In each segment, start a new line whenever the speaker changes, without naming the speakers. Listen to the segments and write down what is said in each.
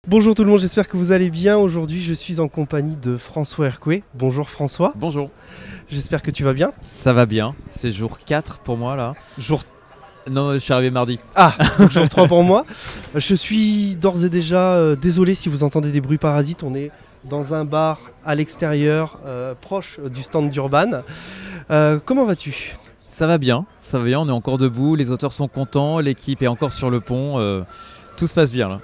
Bonjour tout le monde, j'espère que vous allez bien. Aujourd'hui, je suis en compagnie de François Hercouet. Bonjour François.
Bonjour.
J'espère que tu vas bien.
Ça va bien, c'est jour 4 pour moi là.
Jour...
Non, je suis arrivé mardi.
Ah, donc jour 3 pour moi. Je suis d'ores et déjà désolé si vous entendez des bruits parasites. On est dans un bar à l'extérieur, proche du stand d'Urban. Comment vas-tu ?
Ça va bien, on est encore debout, les auteurs sont contents, l'équipe est encore sur le pont, tout se passe bien là.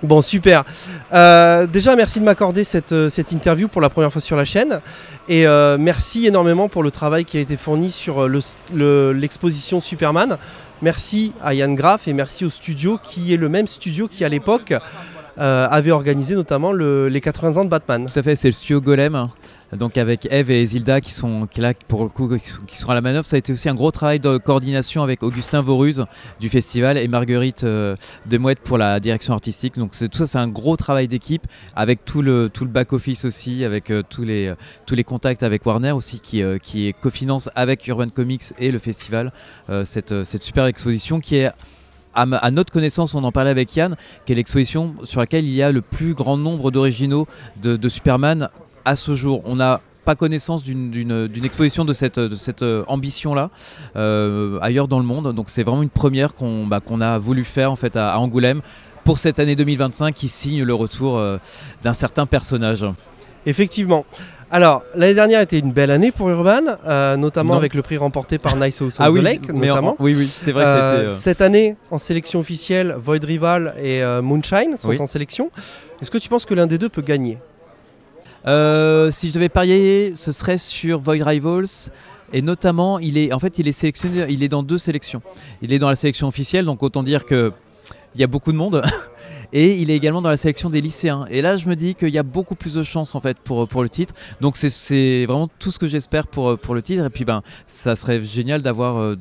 Bon, super. Déjà, merci de m'accorder cette interview pour la première fois sur la chaîne. Et merci énormément pour le travail qui a été fourni sur l'exposition Superman. Merci à Yann Graff et merci au studio qui est le même studio qui à l'époque avait organisé notamment les 80 ans de Batman.
Tout à fait, c'est le studio Golem, donc avec Eve et Zilda qui sont là pour le coup, qui sont à la manœuvre. Ça a été aussi un gros travail de coordination avec Augustin Voruz du festival et Marguerite Demouette pour la direction artistique. Donc tout ça, c'est un gros travail d'équipe avec tout le back-office aussi, avec tous les contacts avec Warner aussi qui cofinance avec Urban Comics et le festival cette super exposition qui est... À notre connaissance, on en parlait avec Yann, qui est l'exposition sur laquelle il y a le plus grand nombre d'originaux de Superman à ce jour. On n'a pas connaissance d'une exposition de cette ambition-là ailleurs dans le monde. Donc c'est vraiment une première qu'on a voulu faire en fait, à Angoulême pour cette année 2025 qui signe le retour d'un certain personnage.
Effectivement. Alors, l'année dernière était une belle année pour Urban, notamment avec le prix remporté par Nice House of the Lake, notamment.
Oui, c'est vrai que c'était...
Cette année, en sélection officielle, Void Rival et Moonshine sont en sélection. Est-ce que tu penses que l'un des deux peut gagner ?
Si je devais parier, ce serait sur Void Rivals. Et notamment, il est sélectionné, il est dans 2 sélections. Il est dans la sélection officielle, donc autant dire qu'il y a beaucoup de monde. Et il est également dans la sélection des lycéens. Et là, je me dis qu'il y a beaucoup plus de chances en fait pour le titre. Donc c'est vraiment tout ce que j'espère pour le titre. Et puis ça serait génial d'avoir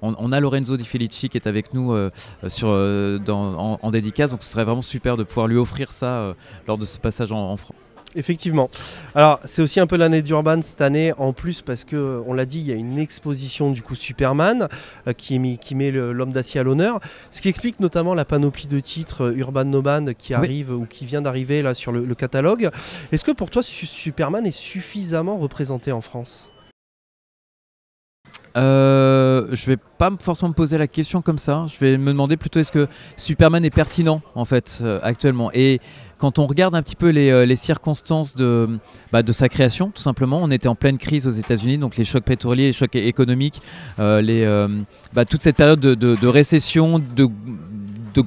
on a Lorenzo Di Felici qui est avec nous en dédicace. Donc ce serait vraiment super de pouvoir lui offrir ça lors de ce passage en France.
Effectivement. Alors c'est aussi un peu l'année d'Urban cette année en plus parce que on l'a dit, il y a une exposition du coup Superman qui met l'homme d'acier à l'honneur, ce qui explique notamment la panoplie de titres Urban No Man qui arrive ou qui vient d'arriver là sur le catalogue. Est-ce que pour toi Superman est suffisamment représenté en France ?
Je vais pas forcément me poser la question comme ça. Je vais me demander plutôt est-ce que Superman est pertinent en fait actuellement. Et quand on regarde un petit peu les circonstances de sa création, tout simplement, on était en pleine crise aux États-Unis, donc les chocs pétroliers, les chocs économiques, toute cette période de récession, de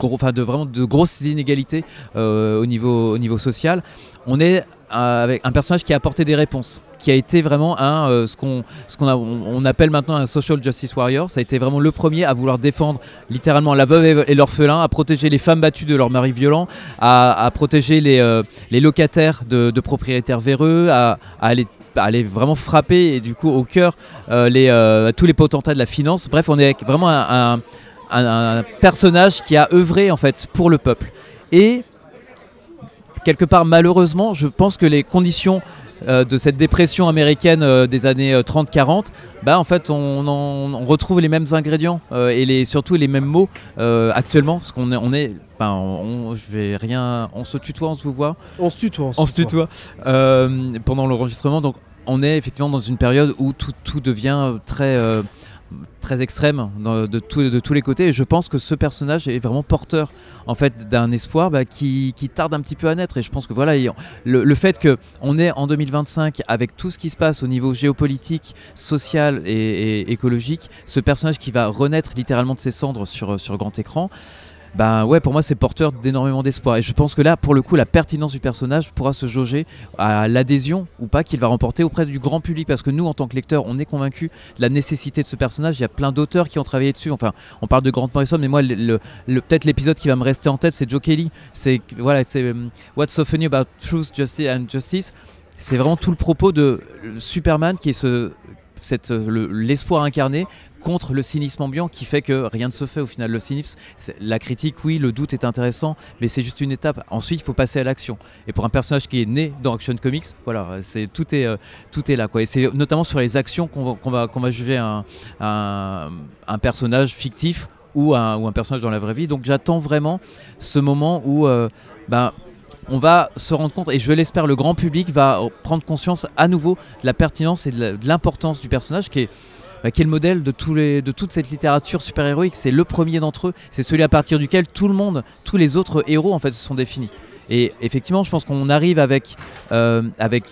grosses inégalités au niveau social. On est avec un personnage qui a apporté des réponses, qui a été vraiment ce qu'on appelle maintenant un social justice warrior. Ça a été vraiment le premier à vouloir défendre littéralement la veuve et l'orphelin, à protéger les femmes battues de leurs maris violents, à protéger les locataires de propriétaires véreux, à aller vraiment frapper et du coup au cœur tous les potentats de la finance. Bref, on est avec vraiment un personnage qui a œuvré en fait pour le peuple. Et quelque part, malheureusement, je pense que les conditions de cette dépression américaine des années 30-40, en fait, on retrouve les mêmes ingrédients et surtout les mêmes mots actuellement, parce qu'on est, on se tutoie, on se vous voit.
On se tutoie.
Pendant l'enregistrement, donc on est effectivement dans une période où tout devient très extrême de tous les côtés, et je pense que ce personnage est vraiment porteur en fait d'un espoir qui tarde un petit peu à naître. Et je pense que voilà, le fait qu'on est en 2025 avec tout ce qui se passe au niveau géopolitique, social et écologique, ce personnage qui va renaître littéralement de ses cendres sur grand écran, pour moi c'est porteur d'énormément d'espoir. Et je pense que là, pour le coup, la pertinence du personnage pourra se jauger à l'adhésion ou pas qu'il va remporter auprès du grand public, parce que nous, en tant que lecteurs, on est convaincus de la nécessité de ce personnage. Il y a plein d'auteurs qui ont travaillé dessus. Enfin, on parle de Grant Morrison, mais moi, peut-être l'épisode qui va me rester en tête, c'est Joe Kelly. C'est What's So Funny About Truth, Justice and Justice. C'est vraiment tout le propos de Superman qui est l'espoir incarné contre le cynisme ambiant qui fait que rien ne se fait au final. Le cynisme, la critique, oui, le doute est intéressant, mais c'est juste une étape. Ensuite, il faut passer à l'action. Et pour un personnage qui est né dans Action Comics, voilà, tout est là, quoi. Et c'est notamment sur les actions qu'on va juger un personnage fictif ou un personnage dans la vraie vie. Donc j'attends vraiment ce moment où ben, on va se rendre compte, et je l'espère, le grand public va prendre conscience à nouveau de la pertinence et de l'importance du personnage qui est le modèle de toute cette littérature super-héroïque. C'est le premier d'entre eux, c'est celui à partir duquel tout le monde, tous les autres héros en fait se sont définis. Et effectivement, je pense qu'on arrive avec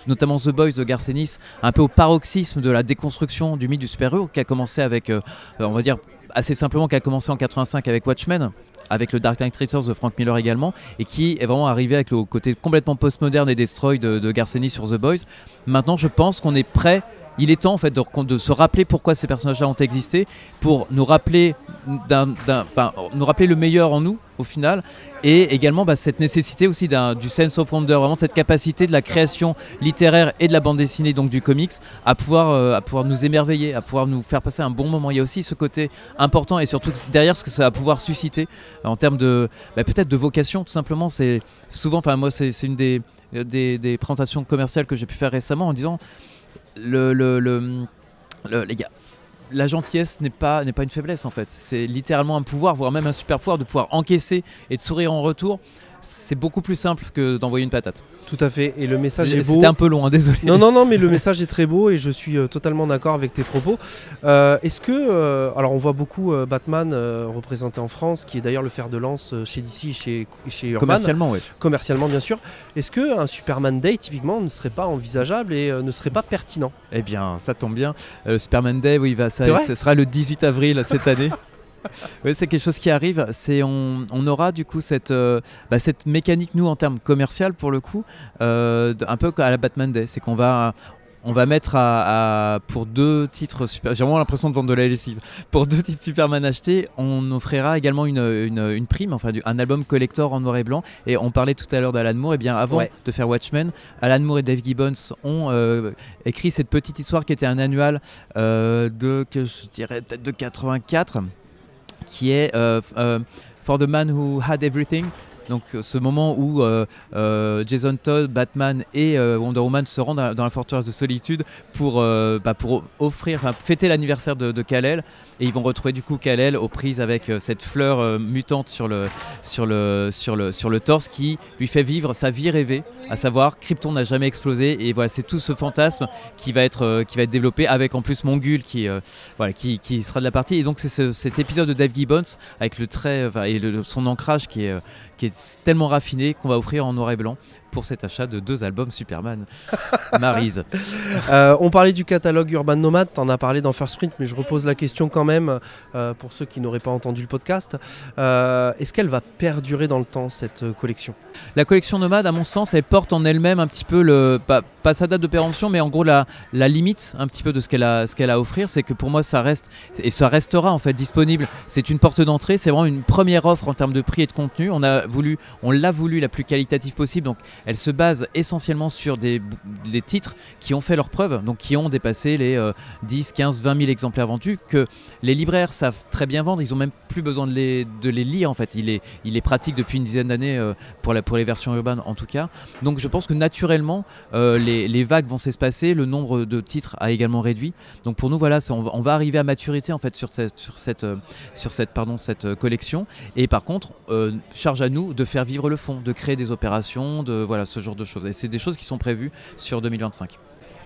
notamment The Boys de Garth Ennis un peu au paroxysme de la déconstruction du mythe du super-héros qui a commencé avec, on va dire assez simplement, qui a commencé en 85 avec Watchmen, avec le Dark Knight Returns de Frank Miller également, et qui est vraiment arrivé avec le côté complètement postmoderne et destroy de Garth Ennis sur The Boys. Maintenant, je pense qu'on est prêt. Il est temps en fait de se rappeler pourquoi ces personnages-là ont existé, pour nous rappeler, nous rappeler le meilleur en nous au final, et également cette nécessité aussi du sense of wonder, vraiment cette capacité de la création littéraire et de la bande dessinée, donc du comics, à pouvoir nous émerveiller, à pouvoir nous faire passer un bon moment. Il y a aussi ce côté important, et surtout derrière ce que ça va pouvoir susciter en termes de peut-être de vocation tout simplement. C'est souvent, moi c'est une des présentations commerciales que j'ai pu faire récemment en disant les gars, la gentillesse n'est pas une faiblesse en fait. C'est littéralement un pouvoir, voire même un super pouvoir, de pouvoir encaisser et de sourire en retour. C'est beaucoup plus simple que d'envoyer une patate.
Tout à fait, et le message est beau.
C'était un peu long, hein, désolé.
Non, mais le message est très beau et je suis totalement d'accord avec tes propos. Est-ce que, alors on voit beaucoup Batman représenté en France, qui est d'ailleurs le fer de lance chez DC et chez Urban.
Commercialement, oui.
Commercialement, bien sûr. Est-ce qu'un Superman Day, typiquement, ne serait pas envisageable et ne serait pas pertinent?
Eh bien, ça tombe bien. Superman Day, oui, ce sera le 18 avril cette année. Oui, c'est quelque chose qui arrive. On aura du coup cette mécanique, nous, en termes commercial pour le coup, un peu à la Batman Day. C'est qu'on va mettre pour 2 titres, j'ai vraiment l'impression de vendre de la lessive. Pour 2 titres Superman achetés, on offrira également une prime, enfin un album collector en noir et blanc. Et on parlait tout à l'heure d'Alan Moore. Et bien avant de faire Watchmen, Alan Moore et Dave Gibbons ont écrit cette petite histoire qui était un annual que je dirais peut-être de 84. Qui est For the Man Who Had Everything. Donc ce moment où Jason Todd, Batman et Wonder Woman se rendent dans la forteresse de solitude pour fêter l'anniversaire de Kal-El, et ils vont retrouver du coup Kal-El aux prises avec cette fleur mutante sur le torse qui lui fait vivre sa vie rêvée, à savoir Krypton n'a jamais explosé. Et voilà, c'est tout ce fantasme qui va être développé avec en plus Mongul qui sera de la partie. Et donc c'est cet épisode de Dave Gibbons avec le trait et son ancrage qui est tellement raffiné qu'on va offrir en noir et blanc pour cet achat de 2 albums Superman. Maryse.
On parlait du catalogue Urban Nomad, t'en as parlé dans First Print, mais je repose la question quand même pour ceux qui n'auraient pas entendu le podcast. Est-ce qu'elle va perdurer dans le temps, cette collection?
La collection Nomad, à mon sens, elle porte en elle-même un petit peu pas sa date de péremption, mais en gros la limite un petit peu de ce qu'elle a à offrir. C'est que pour moi ça reste, et ça restera en fait disponible. C'est une porte d'entrée, c'est vraiment une première offre en termes de prix et de contenu. On l'a voulu la plus qualitative possible, donc elle se base essentiellement sur des titres qui ont fait leur preuve, donc qui ont dépassé les 10, 15, 20 000 exemplaires vendus, que les libraires savent très bien vendre. Ils n'ont même plus besoin de les lire en fait. Il est pratique depuis une dizaine d'années pour les versions urbaines en tout cas. Donc je pense que naturellement les vagues vont s'espacer, le nombre de titres a également réduit. Donc pour nous voilà, on va arriver à maturité en fait sur cette collection. Et par contre, charge à nous de faire vivre le fond, de créer des opérations, voilà, ce genre de choses. Et c'est des choses qui sont prévues sur 2025.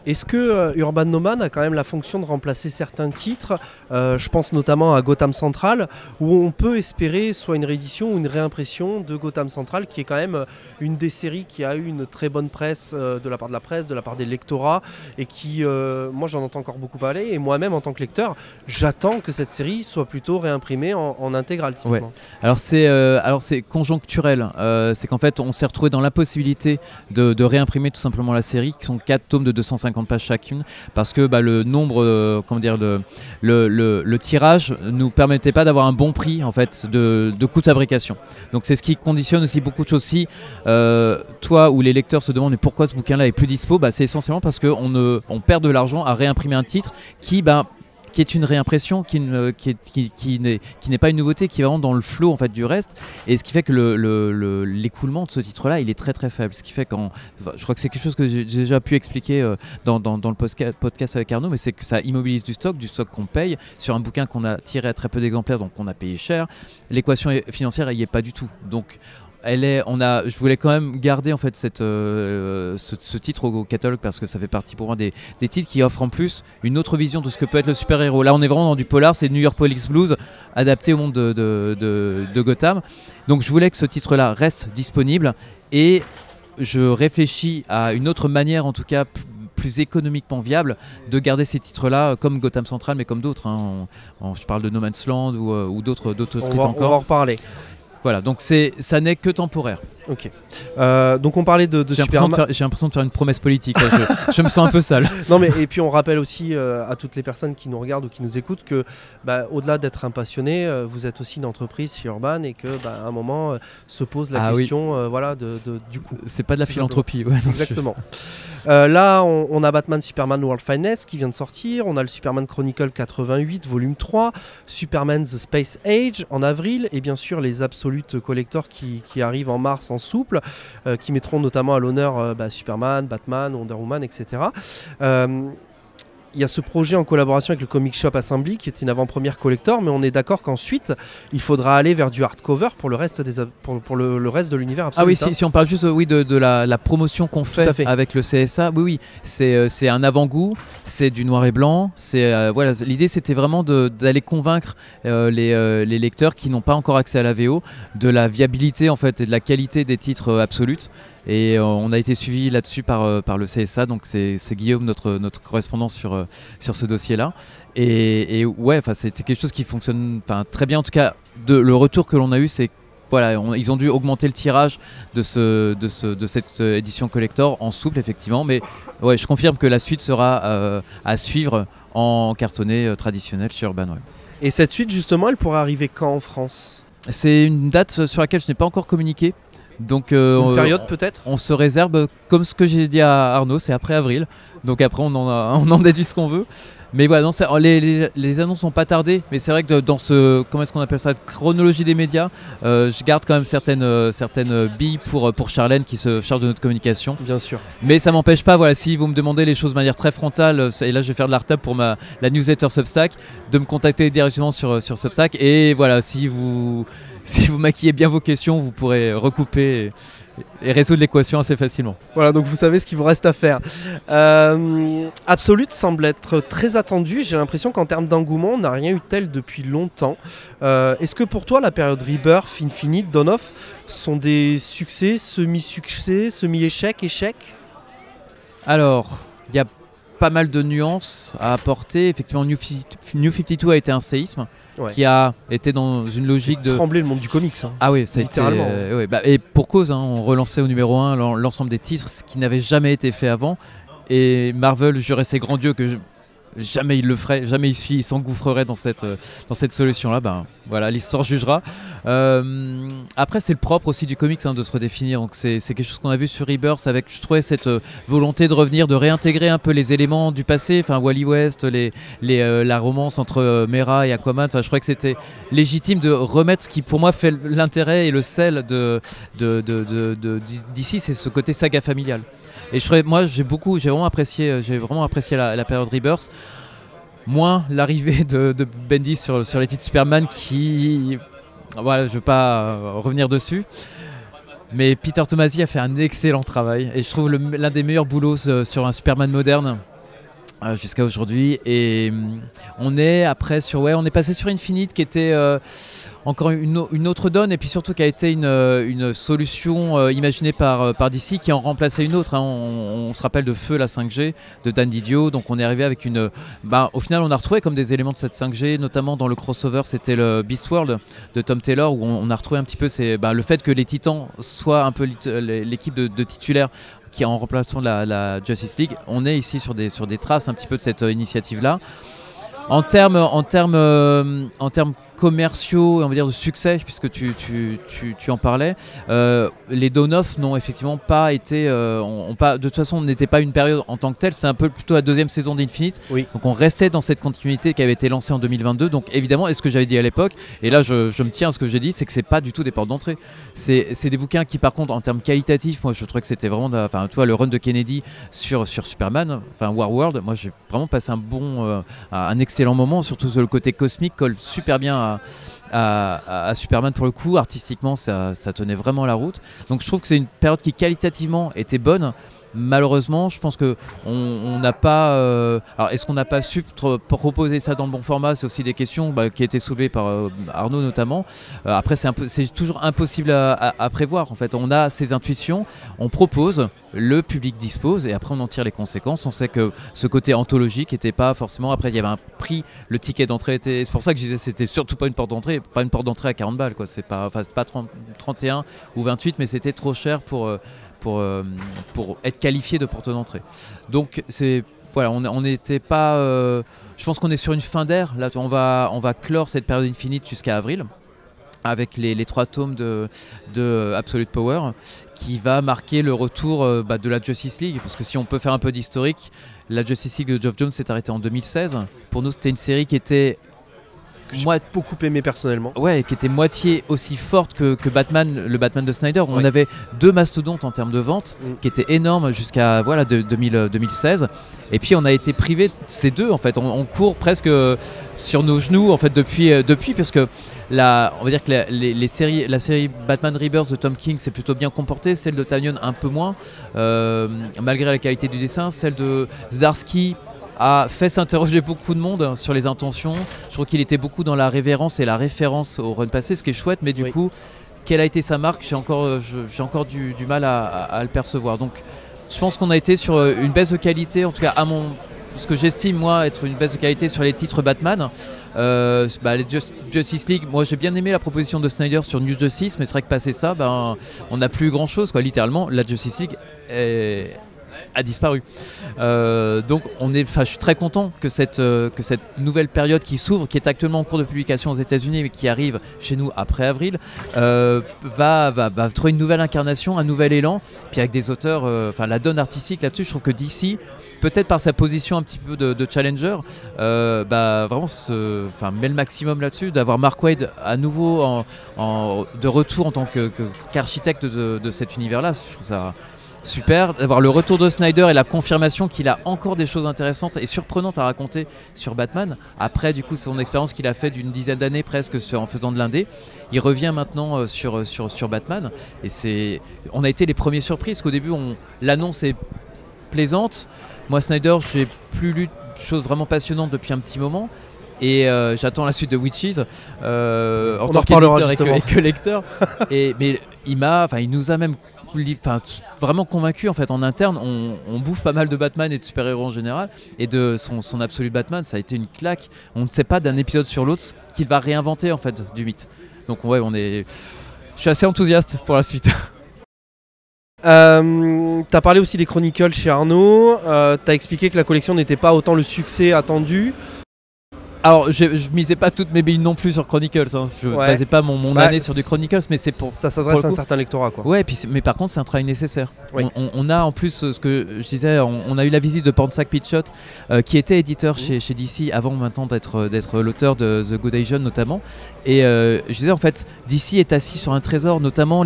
Est-ce que Urban Nomad a quand même la fonction de remplacer certains titres, je pense notamment à Gotham Central, où on peut espérer soit une réédition ou une réimpression de Gotham Central, qui est quand même une des séries qui a eu une très bonne presse de la part de la presse, de la part des lectorats, et qui, moi j'en entends encore beaucoup parler, et moi-même en tant que lecteur, j'attends que cette série soit plutôt réimprimée en intégrale.
Ouais. Alors c'est conjoncturel, c'est qu'en fait on s'est retrouvé dans l'impossibilité de réimprimer tout simplement la série, qui sont 4 tomes de 250 pages chacune, parce que le nombre, le tirage nous permettait pas d'avoir un bon prix en fait de coût de fabrication. Donc c'est ce qui conditionne aussi beaucoup de choses. Si toi ou les lecteurs se demandent mais pourquoi ce bouquin-là est plus dispo, c'est essentiellement parce qu'on perd de l'argent à réimprimer un titre qui est une réimpression, qui n'est pas une nouveauté, qui est vraiment dans le flow en fait du reste, et ce qui fait que l'écoulement de ce titre-là, il est très très faible. Ce qui fait je crois que c'est quelque chose que j'ai déjà pu expliquer dans le podcast avec Arnaud, mais c'est que ça immobilise du stock qu'on paye sur un bouquin qu'on a tiré à très peu d'exemplaires, donc on a payé cher. L'équation financière, elle y est pas du tout. Donc je voulais quand même garder en fait ce titre au catalogue parce que ça fait partie pour moi des titres qui offrent en plus une autre vision de ce que peut être le super-héros. Là on est vraiment dans du polar, c'est New York Police Blues adapté au monde de Gotham. Donc je voulais que ce titre-là reste disponible et je réfléchis à une autre manière en tout cas plus économiquement viable de garder ces titres-là comme Gotham Central mais comme d'autres. Je parle de No Man's Land ou d'autres titres encore.
On va en reparler.
Voilà, donc ça n'est que temporaire.
Ok. Donc on parlait de Superman.
J'ai l'impression de faire une promesse politique. Je me sens un peu sale.
Non mais et puis on rappelle aussi à toutes les personnes qui nous regardent ou qui nous écoutent que au-delà d'être un passionné, vous êtes aussi une entreprise chez Urban et que à un moment se pose la question du coût.
C'est pas de la philanthropie. Ouais,
exactement. Là on a Batman Superman World Finest qui vient de sortir. On a le Superman Chronicle 88 volume 3, Superman The Space Age en avril et bien sûr les Absolute Collector qui arrivent en mars en souple, qui mettront notamment à l'honneur Superman, Batman, Wonder Woman, etc. Il y a ce projet en collaboration avec le Comic Shop Assembly qui est une avant-première collector, mais on est d'accord qu'ensuite il faudra aller vers du hardcover pour le reste, pour le reste de l'univers Absolute.
Ah oui, si on parle juste de la promotion qu'on fait avec le CSA, oui, c'est un avant-goût, c'est du noir et blanc. Voilà, l'idée c'était vraiment d'aller convaincre les lecteurs qui n'ont pas encore accès à la VO de la viabilité en fait et de la qualité des titres Absolute. Et on a été suivi là-dessus par le CSA, donc c'est Guillaume, notre correspondant sur ce dossier-là. Et ouais, c'était quelque chose qui fonctionne très bien. En tout cas, le retour que l'on a eu, c'est voilà, ils ont dû augmenter le tirage de cette édition collector en souple, effectivement. Mais ouais, je confirme que la suite sera à suivre en cartonné traditionnel chez Urban. Ouais.
Et cette suite, justement, elle pourrait arriver quand en France ?
C'est une date sur laquelle je n'ai pas encore communiqué. Donc,
une période peut-être.
On se réserve, comme ce que j'ai dit à Arnaud, c'est après avril. Donc après on en déduit ce qu'on veut. Mais voilà, non, les annonces n'ont pas tardé. Mais c'est vrai que dans comment est-ce qu'on appelle ça, chronologie des médias, je garde quand même certaines billes pour Charlène qui se charge de notre communication.
Bien sûr.
Mais ça m'empêche pas, voilà, si vous me demandez les choses de manière très frontale, et là je vais faire de la retable pour la newsletter Substack, de me contacter directement sur Substack. Et voilà, si vous maquillez bien vos questions, vous pourrez recouper et résoudre l'équation assez facilement.
Voilà, donc vous savez ce qu'il vous reste à faire. Absolute semble être très attendu. J'ai l'impression qu'en termes d'engouement, on n'a rien eu tel depuis longtemps. Est-ce que pour toi, la période Rebirth, Infinite, Dawn-of sont des succès, semi-succès, semi-échecs, échecs ?
Alors, il y a pas mal de nuances à apporter. Effectivement, New 52 a été un séisme. Ouais. Qui a été dans une logique de
trembler le monde du comics.
Ah oui, ça a été et pour cause, on relançait au numéro 1 l'ensemble des titres, ce qui n'avait jamais été fait avant. Et Marvel jurait ses grands dieux que jamais il le ferait, jamais il s'engouffrerait dans cette solution-là. Voilà, l'histoire jugera. Après, c'est le propre aussi du comics de se redéfinir. Donc c'est quelque chose qu'on a vu sur Rebirth avec, je trouvais, cette volonté de revenir, de réintégrer un peu les éléments du passé. Enfin, Wally West, la romance entre Mera et Aquaman. Enfin, je crois que c'était légitime de remettre ce qui, pour moi, fait l'intérêt et le sel d'ici, c'est ce côté saga familiale. Et moi, j'ai vraiment apprécié la période Rebirth. Moins l'arrivée de Bendis sur les titres Superman qui... Voilà, je ne veux pas revenir dessus. Mais Peter Tomasi a fait un excellent travail. Et je trouve l'un des meilleurs boulots sur un Superman moderne jusqu'à aujourd'hui. Et on est passé sur Infinite qui était... encore une autre donne, et puis surtout qui a été une solution imaginée par DC qui en remplaçait une autre. On se rappelle de Feu, la 5G de Dan Didio, donc on est arrivé avec au final on a retrouvé comme des éléments de cette 5G, notamment dans le crossover, c'était le Beast World de Tom Taylor, où on a retrouvé un petit peu le fait que les Titans soient un peu l'équipe de titulaires qui est en remplacement de la Justice League. On est ici sur des traces un petit peu de cette initiative-là. En termes commerciaux et on va dire de succès, puisque tu en parlais, les Dawn-of n'ont effectivement pas été de toute façon, on n'était pas une période en tant que telle, c'est un peu plutôt la deuxième saison d'Infinite. Oui. Donc on restait dans cette continuité qui avait été lancée en 2022. Donc évidemment, et ce que j'avais dit à l'époque, et là je me tiens à ce que j'ai dit, c'est que c'est pas du tout des portes d'entrée. C'est des bouquins qui, par contre, en termes qualitatifs, moi je trouvais que c'était vraiment tu vois, le run de Kennedy sur Superman, Warworld, moi j'ai vraiment passé un excellent moment, surtout le côté cosmique colle super bien à Superman pour le coup. Artistiquement, ça tenait vraiment la route. Donc je trouve que c'est une période qui qualitativement était bonne. Malheureusement, je pense que on n'a pas. Alors, est-ce qu'on n'a pas su proposer ça dans le bon format? C'est aussi des questions qui ont été soulevées par Arnaud notamment. Après, c'est toujours impossible à prévoir. En fait, on a ces intuitions, on propose, le public dispose, et après on en tire les conséquences. On sait que ce côté anthologique n'était pas forcément. Après, il y avait un prix, le ticket d'entrée était. C'est pour ça que je disais, c'était surtout pas une porte d'entrée, à 40 balles, quoi. C'est pas 31 ou 28, mais c'était trop cher pour être qualifié de porte d'entrée. Donc voilà, on n'était pas. Je pense qu'on est sur une fin d'ère. Là, on va clore cette période infinite jusqu'à avril, avec les 3 tomes de Absolute Power, qui va marquer le retour de la Justice League. Parce que si on peut faire un peu d'historique, la Justice League de Geoff Jones s'est arrêtée en 2016. Pour nous, c'était une série qui était
j'ai beaucoup aimé personnellement.
Ouais, qui était moitié aussi forte que Batman, le Batman de Snyder. On avait 2 mastodontes en termes de vente, qui étaient énormes jusqu'à 2016. Et puis on a été privé de ces 2 en fait. On court presque sur nos genoux en fait depuis parce que on va dire que la série Batman Rebirth de Tom King s'est plutôt bien comportée, celle de Tynion un peu moins, malgré la qualité du dessin. Celle de Zdarsky a fait s'interroger beaucoup de monde sur les intentions. Je trouve qu'il était beaucoup dans la révérence et la référence au run passé, ce qui est chouette, mais du coup, quelle a été sa marque? J'ai encore du mal à le percevoir. Donc, je pense qu'on a été sur une baisse de qualité, en tout cas ce que j'estime moi être une baisse de qualité sur les titres Batman. Les Justice League, moi j'ai bien aimé la proposition de Snyder sur New Justice, mais c'est vrai que passé ça, on n'a plus grand chose, quoi. Littéralement, la Justice League a disparu. Donc je suis très content que cette nouvelle période qui s'ouvre, qui est actuellement en cours de publication aux États-Unis mais qui arrive chez nous après avril, va trouver une nouvelle incarnation, un nouvel élan, puis avec des auteurs, la donne artistique là-dessus. Je trouve que DC, peut-être par sa position un petit peu de challenger, vraiment met le maximum là-dessus, d'avoir Mark Waid à nouveau de retour en tant qu'architecte de cet univers-là. Je trouve ça super, d'avoir le retour de Snyder et la confirmation qu'il a encore des choses intéressantes et surprenantes à raconter sur Batman. Après, du coup, son expérience qu'il a fait d'une dizaine d'années presque en faisant de l'indé, il revient maintenant sur Batman. Et on a été les premiers surpris, parce qu'au début, l'annonce est plaisante. Moi, Snyder, j'ai plus lu de choses vraiment passionnantes depuis un petit moment. Et j'attends la suite de Witches en tant qu'éditeur et que lecteur. Mais il nous a même vraiment convaincu en fait. En interne, on bouffe pas mal de Batman et de super-héros en général, et de son Absolute Batman, ça a été une claque. On ne sait pas d'un épisode sur l'autre ce qu'il va réinventer en fait du mythe. Donc ouais, je suis assez enthousiaste pour la suite.
T'as parlé aussi des Chronicles chez Arnaud, t'as expliqué que la collection n'était pas autant le succès attendu.
Alors, je misais pas toutes mes billes non plus sur Chronicles, hein. Je basais pas mon année sur du Chronicles, mais c'est pour...
Ça s'adresse à un certain lectorat, quoi.
Ouais, mais par contre, c'est un travail nécessaire. Oui. On a en plus, ce que je disais, on a eu la visite de Pornsack Pitchot, qui était éditeur chez DC avant maintenant d'être l'auteur de The Good Asian notamment. Et je disais, en fait, DC est assis sur un trésor, notamment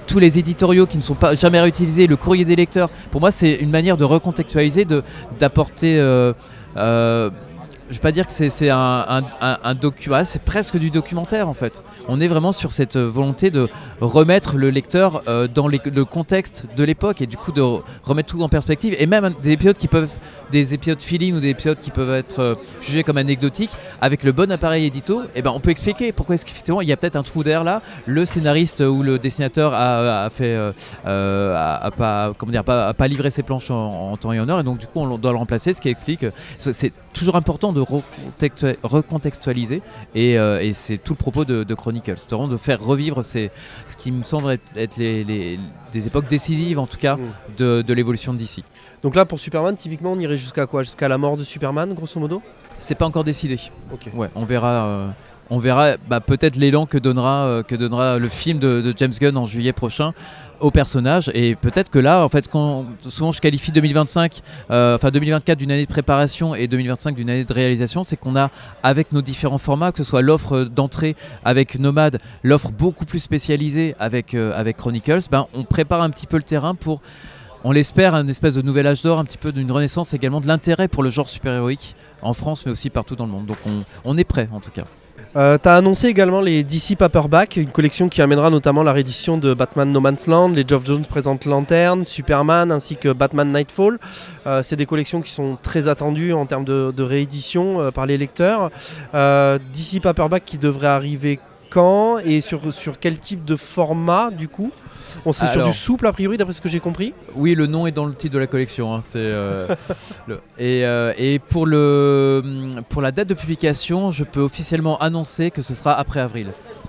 tous les éditoriaux qui ne sont pas jamais réutilisés, le courrier des lecteurs. Pour moi, c'est une manière de recontextualiser, d'apporter... je vais pas dire que c'est un document, c'est presque du documentaire en fait. On est vraiment sur cette volonté de remettre le lecteur dans le contexte de l'époque, et du coup de remettre tout en perspective, et même des épisodes feeling ou des épisodes qui peuvent être jugés comme anecdotiques, avec le bon appareil édito, on peut expliquer pourquoi est-ce qu'effectivement il y a peut-être un trou d'air là. Le scénariste ou le dessinateur a pas livré ses planches en temps et en heure, et donc du coup on doit le remplacer, ce qui explique. C'est toujours important de recontextualiser, et c'est tout le propos de Chronicles, c'est vraiment de faire revivre ce qui me semble être des époques décisives en tout cas de l'évolution de DC. Donc
là pour Superman, typiquement on irait jusqu'à quoi? Jusqu'à la mort de Superman grosso modo?
C'est pas encore décidé.
Okay.
Ouais, on verra peut-être l'élan que donnera le film de James Gunn en juillet prochain au personnage, et peut-être que là en fait, souvent je qualifie 2024 d'une année de préparation et 2025 d'une année de réalisation, c'est qu'on a, avec nos différents formats, que ce soit l'offre d'entrée avec Nomad, l'offre beaucoup plus spécialisée avec Chronicles, on prépare un petit peu le terrain pour, on l'espère, un espèce de nouvel âge d'or, un petit peu d'une renaissance également de l'intérêt pour le genre super-héroïque en France mais aussi partout dans le monde. Donc on est prêt en tout cas.
T'as annoncé également les DC Paperback, une collection qui amènera notamment la réédition de Batman No Man's Land, les Geoff Jones présente Lanterne, Superman ainsi que Batman Nightfall. C'est des collections qui sont très attendues en termes de réédition par les lecteurs. DC Paperback qui devrait arriver quand et sur quel type de format du coup? On serait sur du souple a priori d'après ce que j'ai compris.
Oui, le nom est dans le titre de la collection. Hein, et pour la date de publication, je peux officiellement annoncer que ce sera après avril.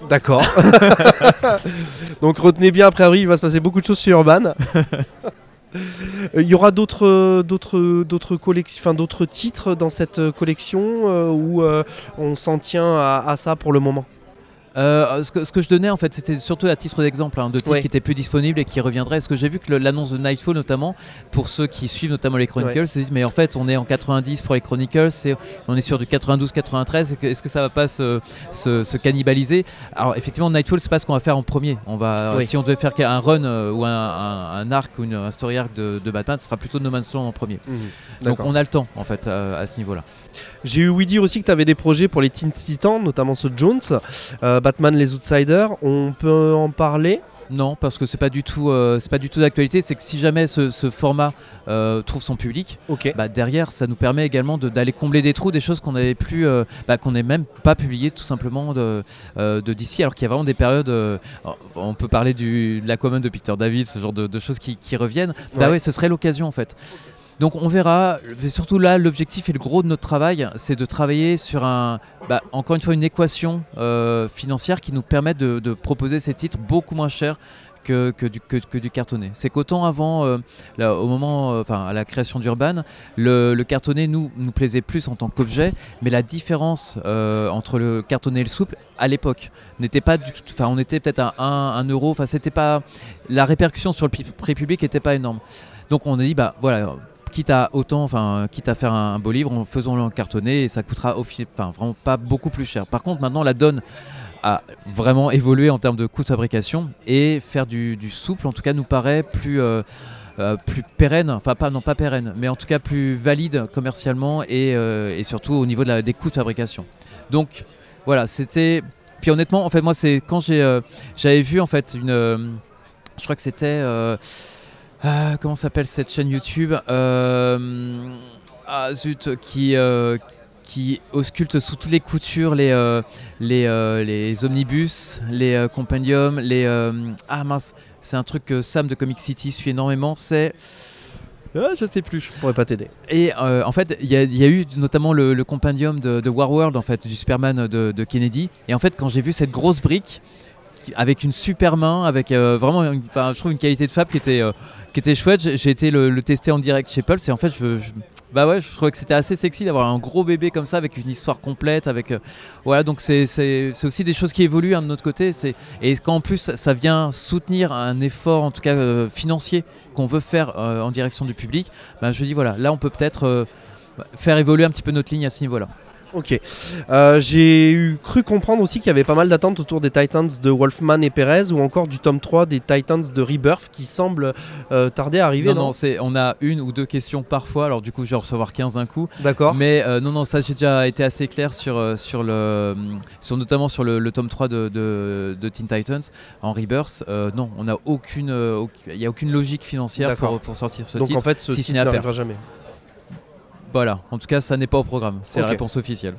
D'accord. Donc retenez bien, après avril, il va se passer beaucoup de choses chez Urban. Il y aura d'autres titres dans cette collection où on s'en tient à ça pour le moment.
Ce que je donnais en fait, c'était surtout à titre d'exemple de titres qui étaient plus disponibles et qui reviendraient. Parce que j'ai vu que l'annonce de Nightfall notamment, pour ceux qui suivent notamment les Chronicles, se disent mais en fait on est en 90 pour les Chronicles, on est sur du 92-93, est-ce que ça va pas se cannibaliser? Alors effectivement Nightfall c'est pas ce qu'on va faire en premier. Si on devait faire un run ou un arc ou un story arc de Batman, ce sera plutôt No Man's Land en premier. Donc on a le temps en fait à ce niveau là.
J'ai eu ouï dire aussi que tu avais des projets pour les Teen Titans, notamment ce Jones, Batman les Outsiders. On peut en parler?
Non, parce que c'est pas du tout d'actualité. C'est que si jamais ce format trouve son public, derrière, ça nous permet également d'aller combler des trous, des choses qu'on n'avait plus, qu'on n'ait même pas publiées tout simplement de DC, alors qu'il y a vraiment des périodes. On peut parler de l'Aquaman de Peter David, ce genre de choses qui reviennent. Ce serait l'occasion en fait. Donc on verra, mais surtout là l'objectif et le gros de notre travail c'est de travailler sur encore une fois une équation financière qui nous permet de proposer ces titres beaucoup moins chers que du cartonné. C'est qu'autant avant, au moment, à la création d'Urban, le cartonné nous plaisait plus en tant qu'objet, mais la différence entre le cartonné et le souple à l'époque n'était pas du tout. On était peut-être à 1 euro. C'était pas, la répercussion sur le prix public n'était pas énorme. Donc on a dit voilà. Quitte à faire un beau livre, faisons-le en cartonné et ça coûtera vraiment pas beaucoup plus cher. Par contre, maintenant, la donne a vraiment évolué en termes de coûts de fabrication et faire du souple, en tout cas, nous paraît plus pérenne, pas pérenne, mais en tout cas plus valide commercialement et surtout au niveau des coûts de fabrication. Donc voilà, c'était. Puis honnêtement, en fait, moi, c'est quand j'avais vu en fait je crois que c'était. Comment s'appelle cette chaîne YouTube qui ausculte sous toutes les coutures les omnibus, les compendiums, c'est un truc que Sam de Comic City suit énormément, c'est... je sais plus.
Je pourrais pas t'aider.
Et en fait, il y a eu notamment le compendium de Warworld, en fait, du Superman de Kennedy. Et en fait, quand j'ai vu cette grosse brique avec une super main, avec vraiment, je trouve une qualité de fab qui était chouette. J'ai été le tester en direct chez Pulse et en fait, je trouvais que c'était assez sexy d'avoir un gros bébé comme ça avec une histoire complète. Donc c'est aussi des choses qui évoluent de notre côté. Et quand en plus ça vient soutenir un effort, en tout cas financier, qu'on veut faire en direction du public, je me dis voilà, là on peut peut-être faire évoluer un petit peu notre ligne à ce niveau-là.
Ok. J'ai cru comprendre aussi qu'il y avait pas mal d'attentes autour des Titans de Wolfman et Perez ou encore du tome 3 des Titans de Rebirth qui semble tarder à arriver. Non,
on a 1 ou 2 questions parfois, alors du coup je vais en recevoir 15 d'un coup.
D'accord.
Mais ça j'ai déjà été assez clair notamment sur le tome 3 de Teen Titans en Rebirth. Non, on n'a il n'y a aucune logique financière pour sortir ce titre.
Donc en fait ce titre n'arrivera jamais.
Voilà, en tout cas ça n'est pas au programme, c'est la réponse officielle.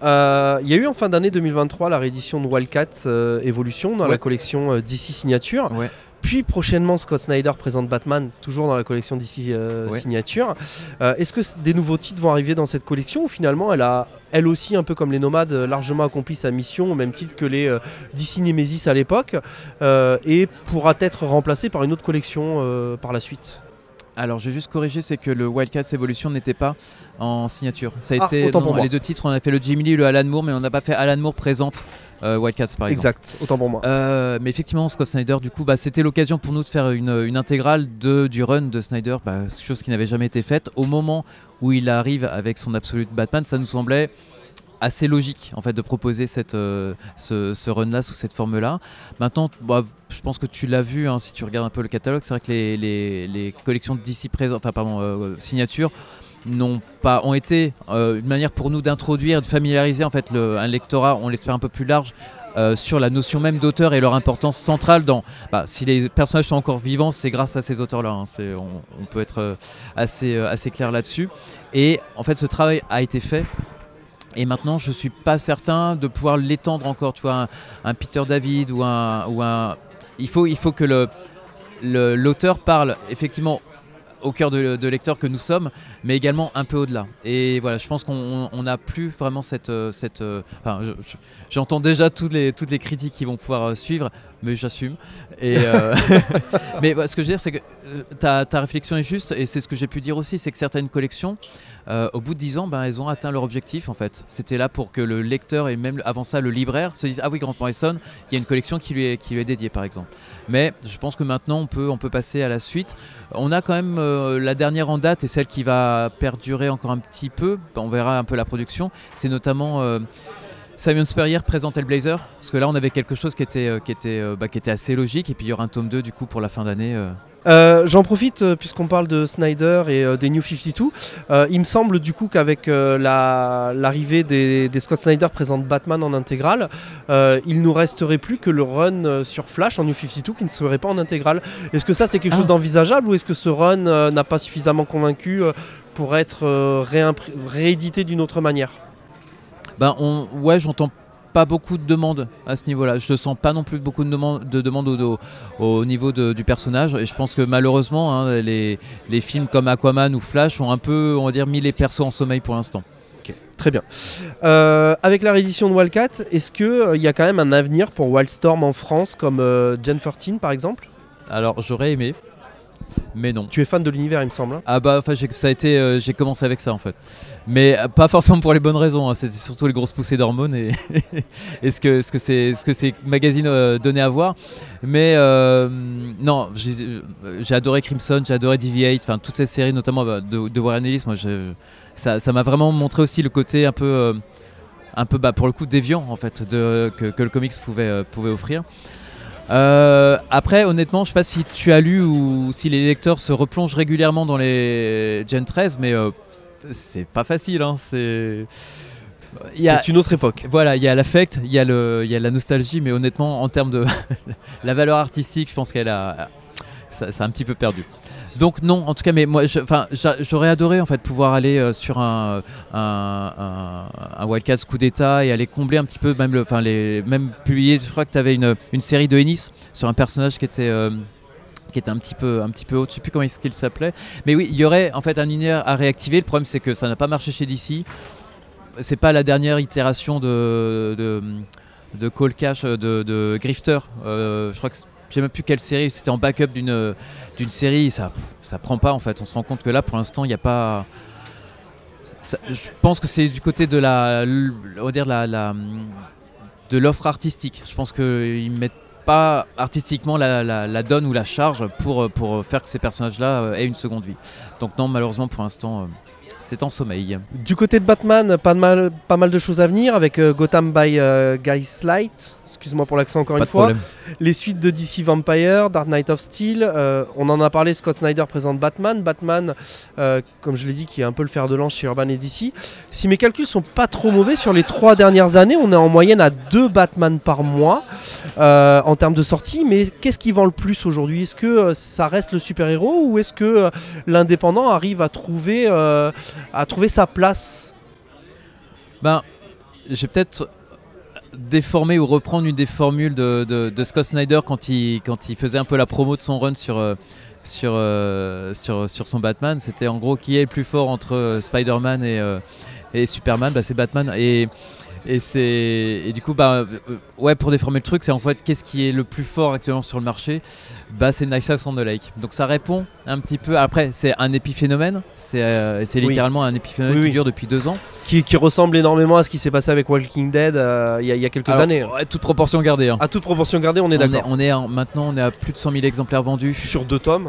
Il y a eu en fin d'année 2023 la réédition de Wildcat Evolution dans la collection DC Signature.
Ouais.
Puis prochainement Scott Snyder présente Batman, toujours dans la collection DC Signature. Est-ce que des nouveaux titres vont arriver dans cette collection ou finalement elle a elle aussi, un peu comme les Nomades, largement accompli sa mission au même titre que les DC Nemesis à l'époque et pourra être remplacée par une autre collection par la suite?
Alors je vais juste corriger, c'est que le Wildcats Evolution n'était pas en signature. Ça a été les 2 titres, on a fait le Jim Lee et le Alan Moore, mais on n'a pas fait Alan Moore présente Wildcats par exemple.
Exact, autant pour moi.
Mais effectivement, Scott Snyder, du coup, c'était l'occasion pour nous de faire une intégrale du run de Snyder, chose qui n'avait jamais été faite. Au moment où il arrive avec son Absolute Batman, ça nous semblait assez logique en fait de proposer ce run là sous cette forme là. Maintenant je pense que tu l'as vu si tu regardes un peu le catalogue, c'est vrai que les collections de DC signature ont été une manière pour nous d'introduire, de familiariser en fait un lectorat, on l'espère un peu plus large, sur la notion même d'auteur et leur importance centrale si les personnages sont encore vivants, c'est grâce à ces auteurs-là, hein. On peut être assez clair là-dessus. Et en fait, ce travail a été fait. Et maintenant, je suis pas certain de pouvoir l'étendre encore. Tu vois, un Peter David ou un... Il faut que l'auteur parle effectivement au cœur de lecteurs que nous sommes, mais également un peu au-delà. Et voilà, je pense qu'on n'a plus vraiment j'entends déjà toutes les critiques qui vont pouvoir suivre, mais j'assume. Mais ce que je veux dire, c'est que ta réflexion est juste, et c'est ce que j'ai pu dire aussi, c'est que certaines collections, au bout de 10 ans, elles ont atteint leur objectif en fait. C'était là pour que le lecteur et même avant ça le libraire se disent ah oui, Grant Morrison, il y a une collection qui lui est dédiée par exemple. Mais je pense que maintenant on peut passer à la suite. On a quand même la dernière en date et celle qui va perdurer encore un petit peu. On verra un peu la production. C'est notamment Simon Spurrier présente Hellblazer, parce que là on avait quelque chose qui était assez logique, et puis il y aura un tome 2 du coup pour la fin d'année.
J'en profite puisqu'on parle de Snyder et des New 52. Il me semble du coup qu'avec l'arrivée des Scott Snyder présente Batman en intégrale, il nous resterait plus que le run sur Flash en New 52 qui ne serait pas en intégrale. Est-ce que ça c'est quelque chose d'envisageable, ou est-ce que ce run n'a pas suffisamment convaincu pour être réédité d'une autre manière?
J'entends pas beaucoup de demandes à ce niveau-là. Je ne sens pas non plus beaucoup de demandes au niveau du personnage, et je pense que malheureusement les films comme Aquaman ou Flash ont un peu, on va dire, mis les persos en sommeil pour l'instant.
Okay, très bien. Avec la réédition de Wildcat, est-ce qu'il y a quand même un avenir pour Wildstorm en France comme Gen 13 par exemple?
Alors j'aurais aimé, mais non.
Tu es fan de l'univers, il me semble.
J'ai commencé avec ça en fait, mais pas forcément pour les bonnes raisons. C'était surtout les grosses poussées d'hormones et ce que ces magazines donnaient à voir. Mais non, j'ai adoré Crimson, j'ai adoré DV8, enfin toutes ces séries, notamment de Warren Ellis. Moi, ça m'a vraiment montré aussi le côté un peu pour le coup déviant en fait que le comics pouvait offrir. Après, honnêtement, je sais pas si tu as lu ou si les lecteurs se replongent régulièrement dans les Gen 13, mais c'est pas facile. C'est
une autre époque.
Voilà, il y a l'affect, il y a la nostalgie, mais honnêtement, en termes de la valeur artistique, je pense ça a un petit peu perdu. Donc non, en tout cas, mais moi, j'aurais adoré en fait pouvoir aller sur un Wildcats coup d'état et aller combler un petit peu, même publier. Je crois que tu avais une série de Ennis sur un personnage qui était un petit peu haut. Je sais plus comment il s'appelait. Mais oui, il y aurait en fait un univers à réactiver. Le problème, c'est que ça n'a pas marché chez DC. C'est pas la dernière itération de Call Cash de Grifter. Je crois que je sais même plus quelle série, c'était en backup d'une série, ça prend pas en fait. On se rend compte que là pour l'instant il n'y a pas. Je pense que c'est du côté de de l'offre artistique. Je pense qu'ils ne mettent pas artistiquement la donne ou la charge pour faire que ces personnages-là aient une seconde vie. Donc non, malheureusement pour l'instant c'est en sommeil.
Du côté de Batman, pas mal de choses à venir avec Gotham by Gaslight. Excuse-moi pour l'accent encore une fois. Les suites de DC Vampire, Dark Knight of Steel. On en a parlé, Scott Snyder présente Batman. Batman, comme je l'ai dit, qui est un peu le fer de lance chez Urban et DC. Si mes calculs sont pas trop mauvais, sur les 3 dernières années, on est en moyenne à 2 Batman par mois en termes de sortie. Mais qu'est-ce qui vend le plus aujourd'hui? Est-ce que ça reste le super-héros, ou est-ce que l'indépendant arrive à trouver sa place?
J'ai peut-être déformer ou reprendre une des formules de Scott Snyder quand il faisait un peu la promo de son run sur son Batman. C'était en gros qui est le plus fort entre Spider-Man et Superman. C'est Batman, et du coup pour déformer le truc, c'est en fait qu'est-ce qui est le plus fort actuellement sur le marché. C'est Knives Out on the Lake. Donc ça répond un petit peu. Après, c'est un épiphénomène, c'est littéralement un épiphénomène qui dure depuis 2 ans,
qui ressemble énormément à ce qui s'est passé avec Walking Dead il y a quelques années.
Toute proportion gardée. À
toute proportion gardée, on est d'accord.
Maintenant, on est à plus de 100 000 exemplaires vendus.
Sur 2 tomes.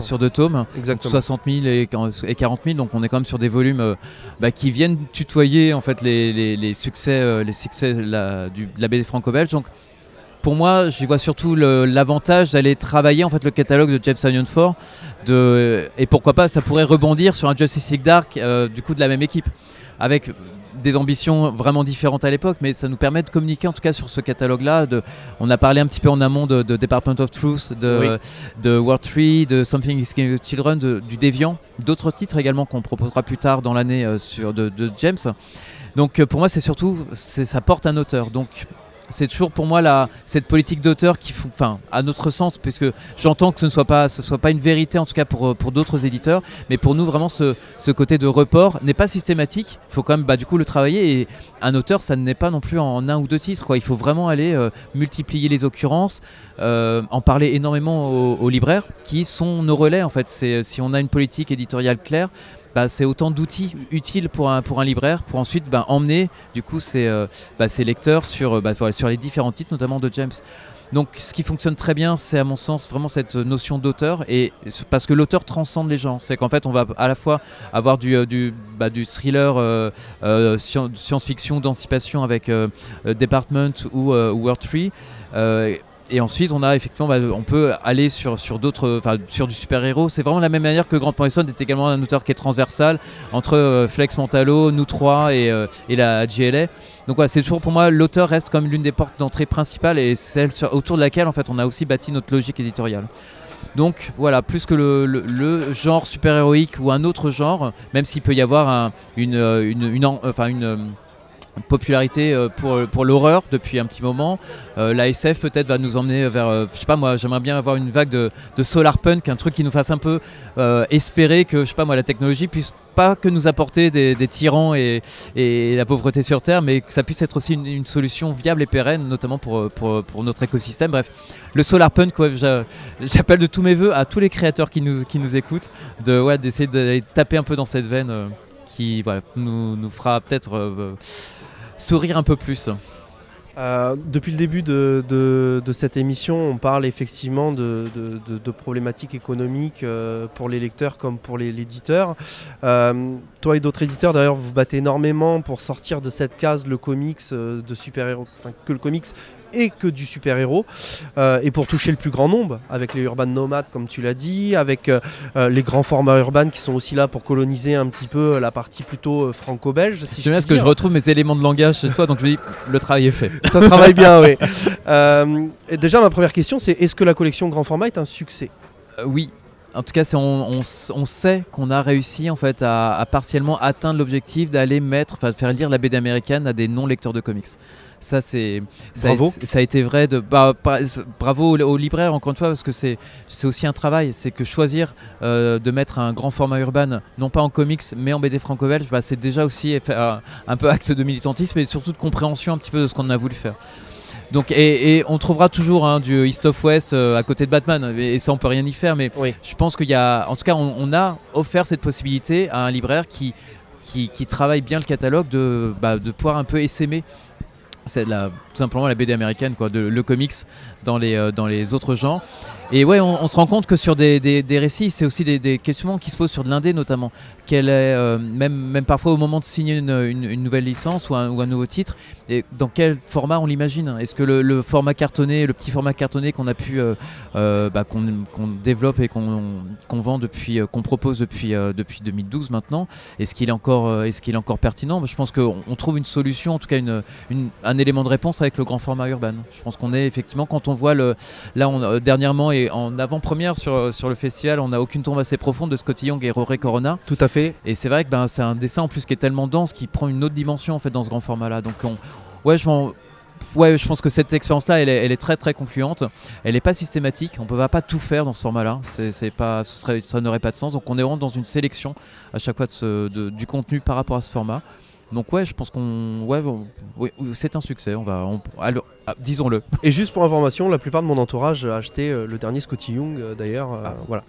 Exactement. 60 000 et 40 000. Donc on est quand même sur des volumes qui viennent tutoyer en fait les succès de la BD franco-belge. Donc pour moi, j'y vois surtout l'avantage d'aller travailler en fait le catalogue de James Tynion IV, et pourquoi pas, ça pourrait rebondir sur un Justice League Dark du coup de la même équipe, avec des ambitions vraiment différentes à l'époque, mais ça nous permet de communiquer en tout cas sur ce catalogue-là. On a parlé un petit peu en amont de Department of Truth, de World 3, de Something is Killing the Children, du Deviant, d'autres titres également qu'on proposera plus tard dans l'année de James. Donc pour moi, c'est surtout, ça porte un auteur. Donc c'est toujours pour moi cette politique d'auteur qui, enfin, à notre sens, puisque j'entends que ce ne soit pas une vérité en tout cas pour d'autres éditeurs, mais pour nous vraiment ce côté de report n'est pas systématique. Il faut quand même du coup le travailler, et un auteur ça n'est pas non plus en un ou deux titres, quoi. Il faut vraiment aller multiplier les occurrences, en parler énormément aux libraires qui sont nos relais en fait. Si on a une politique éditoriale claire, c'est autant d'outils utiles pour un libraire pour ensuite emmener du coup ses lecteurs sur les différents titres, notamment de James. Donc ce qui fonctionne très bien, c'est à mon sens vraiment cette notion d'auteur, et parce que l'auteur transcende les genres. C'est qu'en fait on va à la fois avoir du thriller science-fiction d'anticipation avec Department ou World 3, et ensuite on a effectivement on peut aller sur d'autres, sur du super-héros. C'est vraiment de la même manière que Grant Morrison est également un auteur qui est transversal entre Flex Mentallo, nous trois et la GLA. Donc voilà, c'est toujours pour moi, l'auteur reste comme l'une des portes d'entrée principales, et celle autour de laquelle en fait on a aussi bâti notre logique éditoriale. Donc voilà, plus que le genre super-héroïque ou un autre genre, même s'il peut y avoir une popularité pour l'horreur depuis un petit moment. La SF peut-être va nous emmener vers, je sais pas moi, j'aimerais bien avoir une vague de solar punk, un truc qui nous fasse un peu espérer que, je sais pas moi, la technologie puisse pas que nous apporter des tyrans et la pauvreté sur Terre, mais que ça puisse être aussi une solution viable et pérenne, notamment pour notre écosystème. Bref, le solar punk, j'appelle de tous mes voeux à tous les créateurs qui nous écoutent d'essayer d'aller taper un peu dans cette veine qui nous fera peut-être sourire un peu plus.
Depuis le début de cette émission, on parle effectivement de problématiques économiques pour les lecteurs comme pour l'éditeur. Toi et d'autres éditeurs, d'ailleurs, vous battez énormément pour sortir de cette case le comics de super-héros, que le comics et que du super-héros, et pour toucher le plus grand nombre, avec les urban nomades comme tu l'as dit, avec les grands formats urbains qui sont aussi là pour coloniser un petit peu la partie plutôt franco-belge.
J'aime bien ce que je retrouve mes éléments de langage chez toi, donc je me dis, le travail est fait.
Ça travaille bien, oui. Et déjà, ma première question, c'est est-ce que la collection grand format est un succès ?
Oui. En tout cas, on sait qu'on a réussi en fait à partiellement atteindre l'objectif d'aller faire lire la BD américaine à des non-lecteurs de comics. Ça a été vrai. Bravo aux libraires, encore une fois, parce que c'est aussi un travail. C'est que choisir de mettre un grand format urbain, non pas en comics, mais en BD franco-belge, c'est déjà aussi un peu acte de militantisme et surtout de compréhension un petit peu de ce qu'on a voulu faire. Donc, et on trouvera toujours du East of West à côté de Batman, et ça on peut rien y faire, mais oui. Je pense qu'il y a, en tout cas on a offert cette possibilité à un libraire qui travaille bien le catalogue de pouvoir un peu essaimer tout simplement la BD américaine, le comics dans les autres genres. Et ouais, on se rend compte que sur des récits, c'est aussi des questionnements qui se posent sur de l'indé notamment. Quel est, même parfois au moment de signer une nouvelle licence ou un nouveau titre, et dans quel format on l'imagine ? Est-ce que le format cartonné, le petit format cartonné qu'on a pu qu'on développe et qu'on vend qu'on propose depuis 2012 maintenant, est-ce qu'il est encore pertinent ? Je pense qu'on trouve une solution, en tout cas un élément de réponse avec le grand format urbain. Je pense qu'on est effectivement, quand on voit dernièrement et en avant-première sur le festival, on n'a aucune tombe assez profonde de Scotty Young et Rory Corona.
Tout à fait.
Et c'est vrai que c'est un dessin en plus qui est tellement dense, qui prend une autre dimension en fait dans ce grand format là. Donc je pense que cette expérience-là, elle est très très concluante. Elle n'est pas systématique. On ne peut pas tout faire dans ce format-là. Ça n'aurait pas de sens. Donc on est vraiment dans une sélection à chaque fois du contenu par rapport à ce format. Donc je pense c'est un succès. Alors, disons-le.
Et juste pour information, la plupart de mon entourage a acheté le dernier Scotty Young d'ailleurs. Voilà.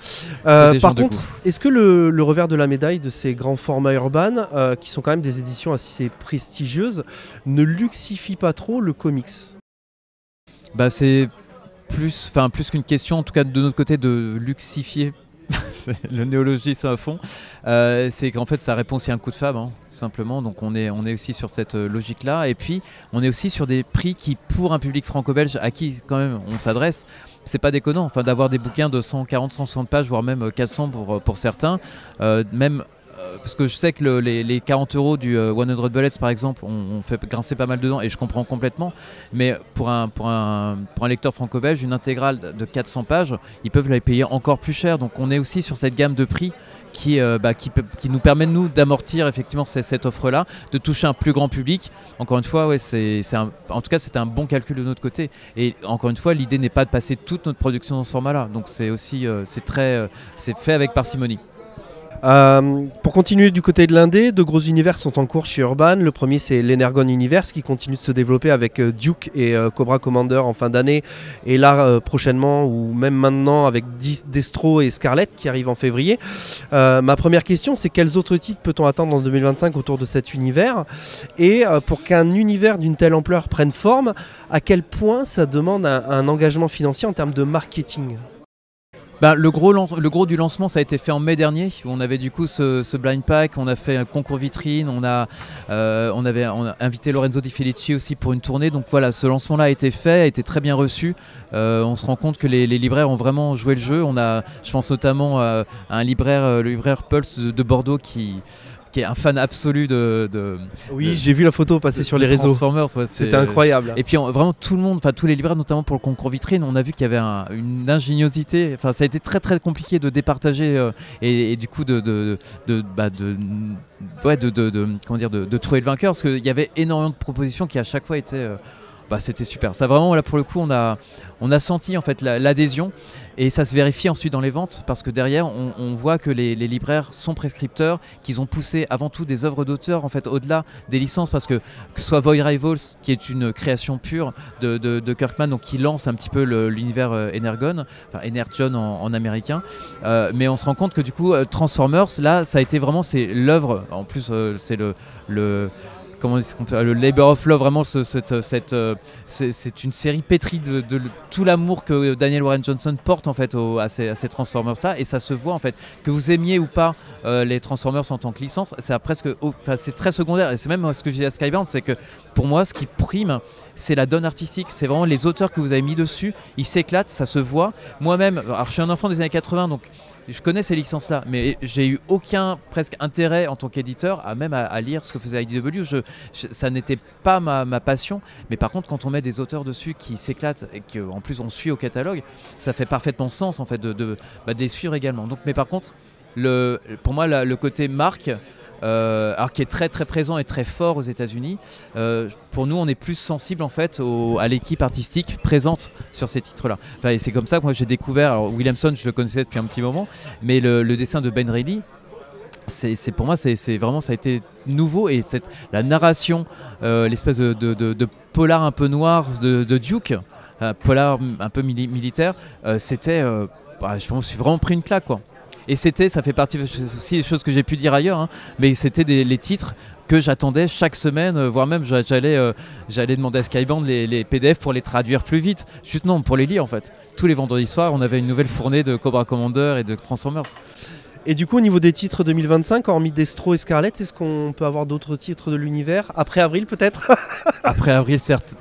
Par contre, est-ce que le revers de la médaille de ces grands formats urbains, qui sont quand même des éditions assez prestigieuses, ne luxifie pas trop le comics ?
C'est plus qu'une question, en tout cas de notre côté, de luxifier le néologisme à fond, c'est qu'en fait ça répond aussi à un coup de fab, hein, tout simplement. Donc on est aussi sur cette logique-là. Et puis on est aussi sur des prix qui, pour un public franco-belge à qui quand même on s'adresse, c'est pas déconnant. Enfin, d'avoir des bouquins de 140, 160 pages, voire même 400 pour certains, même. Parce que je sais que les 40 € du 100 Bullets par exemple, on fait grincer pas mal dedans et je comprends complètement. Mais pour un lecteur franco-belge, une intégrale de 400 pages, ils peuvent la payer encore plus cher. Donc on est aussi sur cette gamme de prix qui nous permet nous d'amortir effectivement cette offre-là, de toucher un plus grand public. Encore une fois, ouais, en tout cas c'était un bon calcul de notre côté. Et encore une fois, l'idée n'est pas de passer toute notre production dans ce format-là. Donc c'est aussi c'est fait avec parcimonie.
Pour continuer du côté de l'indé, de gros univers sont en cours chez Urban. Le premier, c'est l'Energon Universe qui continue de se développer avec Duke et Cobra Commander en fin d'année, et là prochainement ou même maintenant avec Destro et Scarlet qui arrivent en février. Ma première question, c'est quels autres titres peut-on attendre en 2025 autour de cet univers, et pour qu'un univers d'une telle ampleur prenne forme, à quel point ça demande un engagement financier en termes de marketing?
Le gros du lancement, ça a été fait en mai dernier, où on avait du coup ce blind pack, on a fait un concours vitrine, on a invité Lorenzo Di Felici aussi pour une tournée. Donc voilà, ce lancement-là a été fait, a été très bien reçu. On se rend compte que les libraires ont vraiment joué le jeu. Je pense notamment à un libraire, le libraire Pulse de Bordeaux qui est un fan absolu
Oui, j'ai vu la photo passer sur les réseaux.
Transformers, ouais,
c'était incroyable.
Et puis vraiment tout le monde, tous les libraires, notamment pour le concours vitrine, on a vu qu'il y avait une ingéniosité. Enfin, ça a été très très compliqué de départager et du coup de trouver le vainqueur, parce qu'il y avait énormément de propositions qui à chaque fois étaient c'était super. Ça vraiment, là pour le coup, on a senti en fait l'adhésion, et ça se vérifie ensuite dans les ventes, parce que derrière on voit que les libraires sont prescripteurs, qu'ils ont poussé avant tout des œuvres d'auteur en fait au-delà des licences, parce que ce soit Void Rivals qui est une création pure de Kirkman, donc qui lance un petit peu l'univers Energon, enfin Energon en américain, mais on se rend compte que du coup Transformers, là ça a été vraiment, c'est l'œuvre, en plus c'est comment est-ce qu'on peut, le Labor of Love, vraiment c'est une série pétrie de tout l'amour que Daniel Warren Johnson porte en fait à ces Transformers là, et ça se voit en fait, que vous aimiez ou pas les Transformers en tant que licence, c'est très secondaire, et c'est même ce que je disais à Skybound, c'est que pour moi ce qui prime c'est la donne artistique, c'est vraiment les auteurs que vous avez mis dessus, ils s'éclatent, ça se voit. Moi-même, alors je suis un enfant des années 80, donc je connais ces licences-là, mais j'ai eu aucun presque intérêt en tant qu'éditeur à lire ce que faisait IDW. Ça n'était pas ma passion, mais par contre quand on met des auteurs dessus qui s'éclatent et qu'en plus on suit au catalogue, ça fait parfaitement sens en fait de les suivre également. Donc, mais par contre, pour moi le côté marque, alors qui est très très présent et très fort aux États-Unis. Pour nous, on est plus sensible en fait à l'équipe artistique présente sur ces titres-là. Enfin, et c'est comme ça que moi j'ai découvert. Alors Williamson, je le connaissais depuis un petit moment, mais le dessin de Ben Reilly, pour moi, c'est vraiment, ça a été nouveau, et la narration, l'espèce de polar un peu noir de Duke, polar un peu militaire, c'était, je me suis vraiment pris une claque, quoi. Et ça fait partie aussi des choses que j'ai pu dire ailleurs, hein, mais c'était les titres que j'attendais chaque semaine, voire même j'allais demander à Skybound les PDF pour les traduire plus vite. Juste non, pour les lire en fait. Tous les vendredis soirs, on avait une nouvelle fournée de Cobra Commander et de Transformers.
Et du coup, au niveau des titres 2025, hormis Destro et Scarlet, est-ce qu'on peut avoir d'autres titres de l'univers après avril peut-être?
Après avril, certes.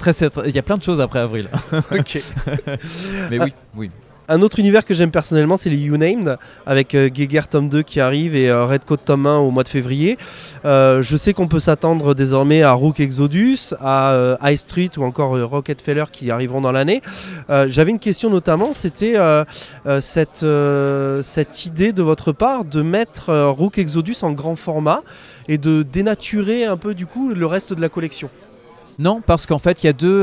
Il y a plein de choses après avril.
Ok.
Mais oui.
Un autre univers que j'aime personnellement, c'est les You-Named, avec Geiger tome 2 qui arrive et Redcoat tome 1 au mois de février. Je sais qu'on peut s'attendre désormais à Rook Exodus, à High Street ou encore Rockefeller qui arriveront dans l'année. J'avais une question notamment, c'était cette idée de votre part de mettre Rook Exodus en grand format et de dénaturer un peu du coup le reste de la collection.
Non, parce qu'en fait, il y a deux.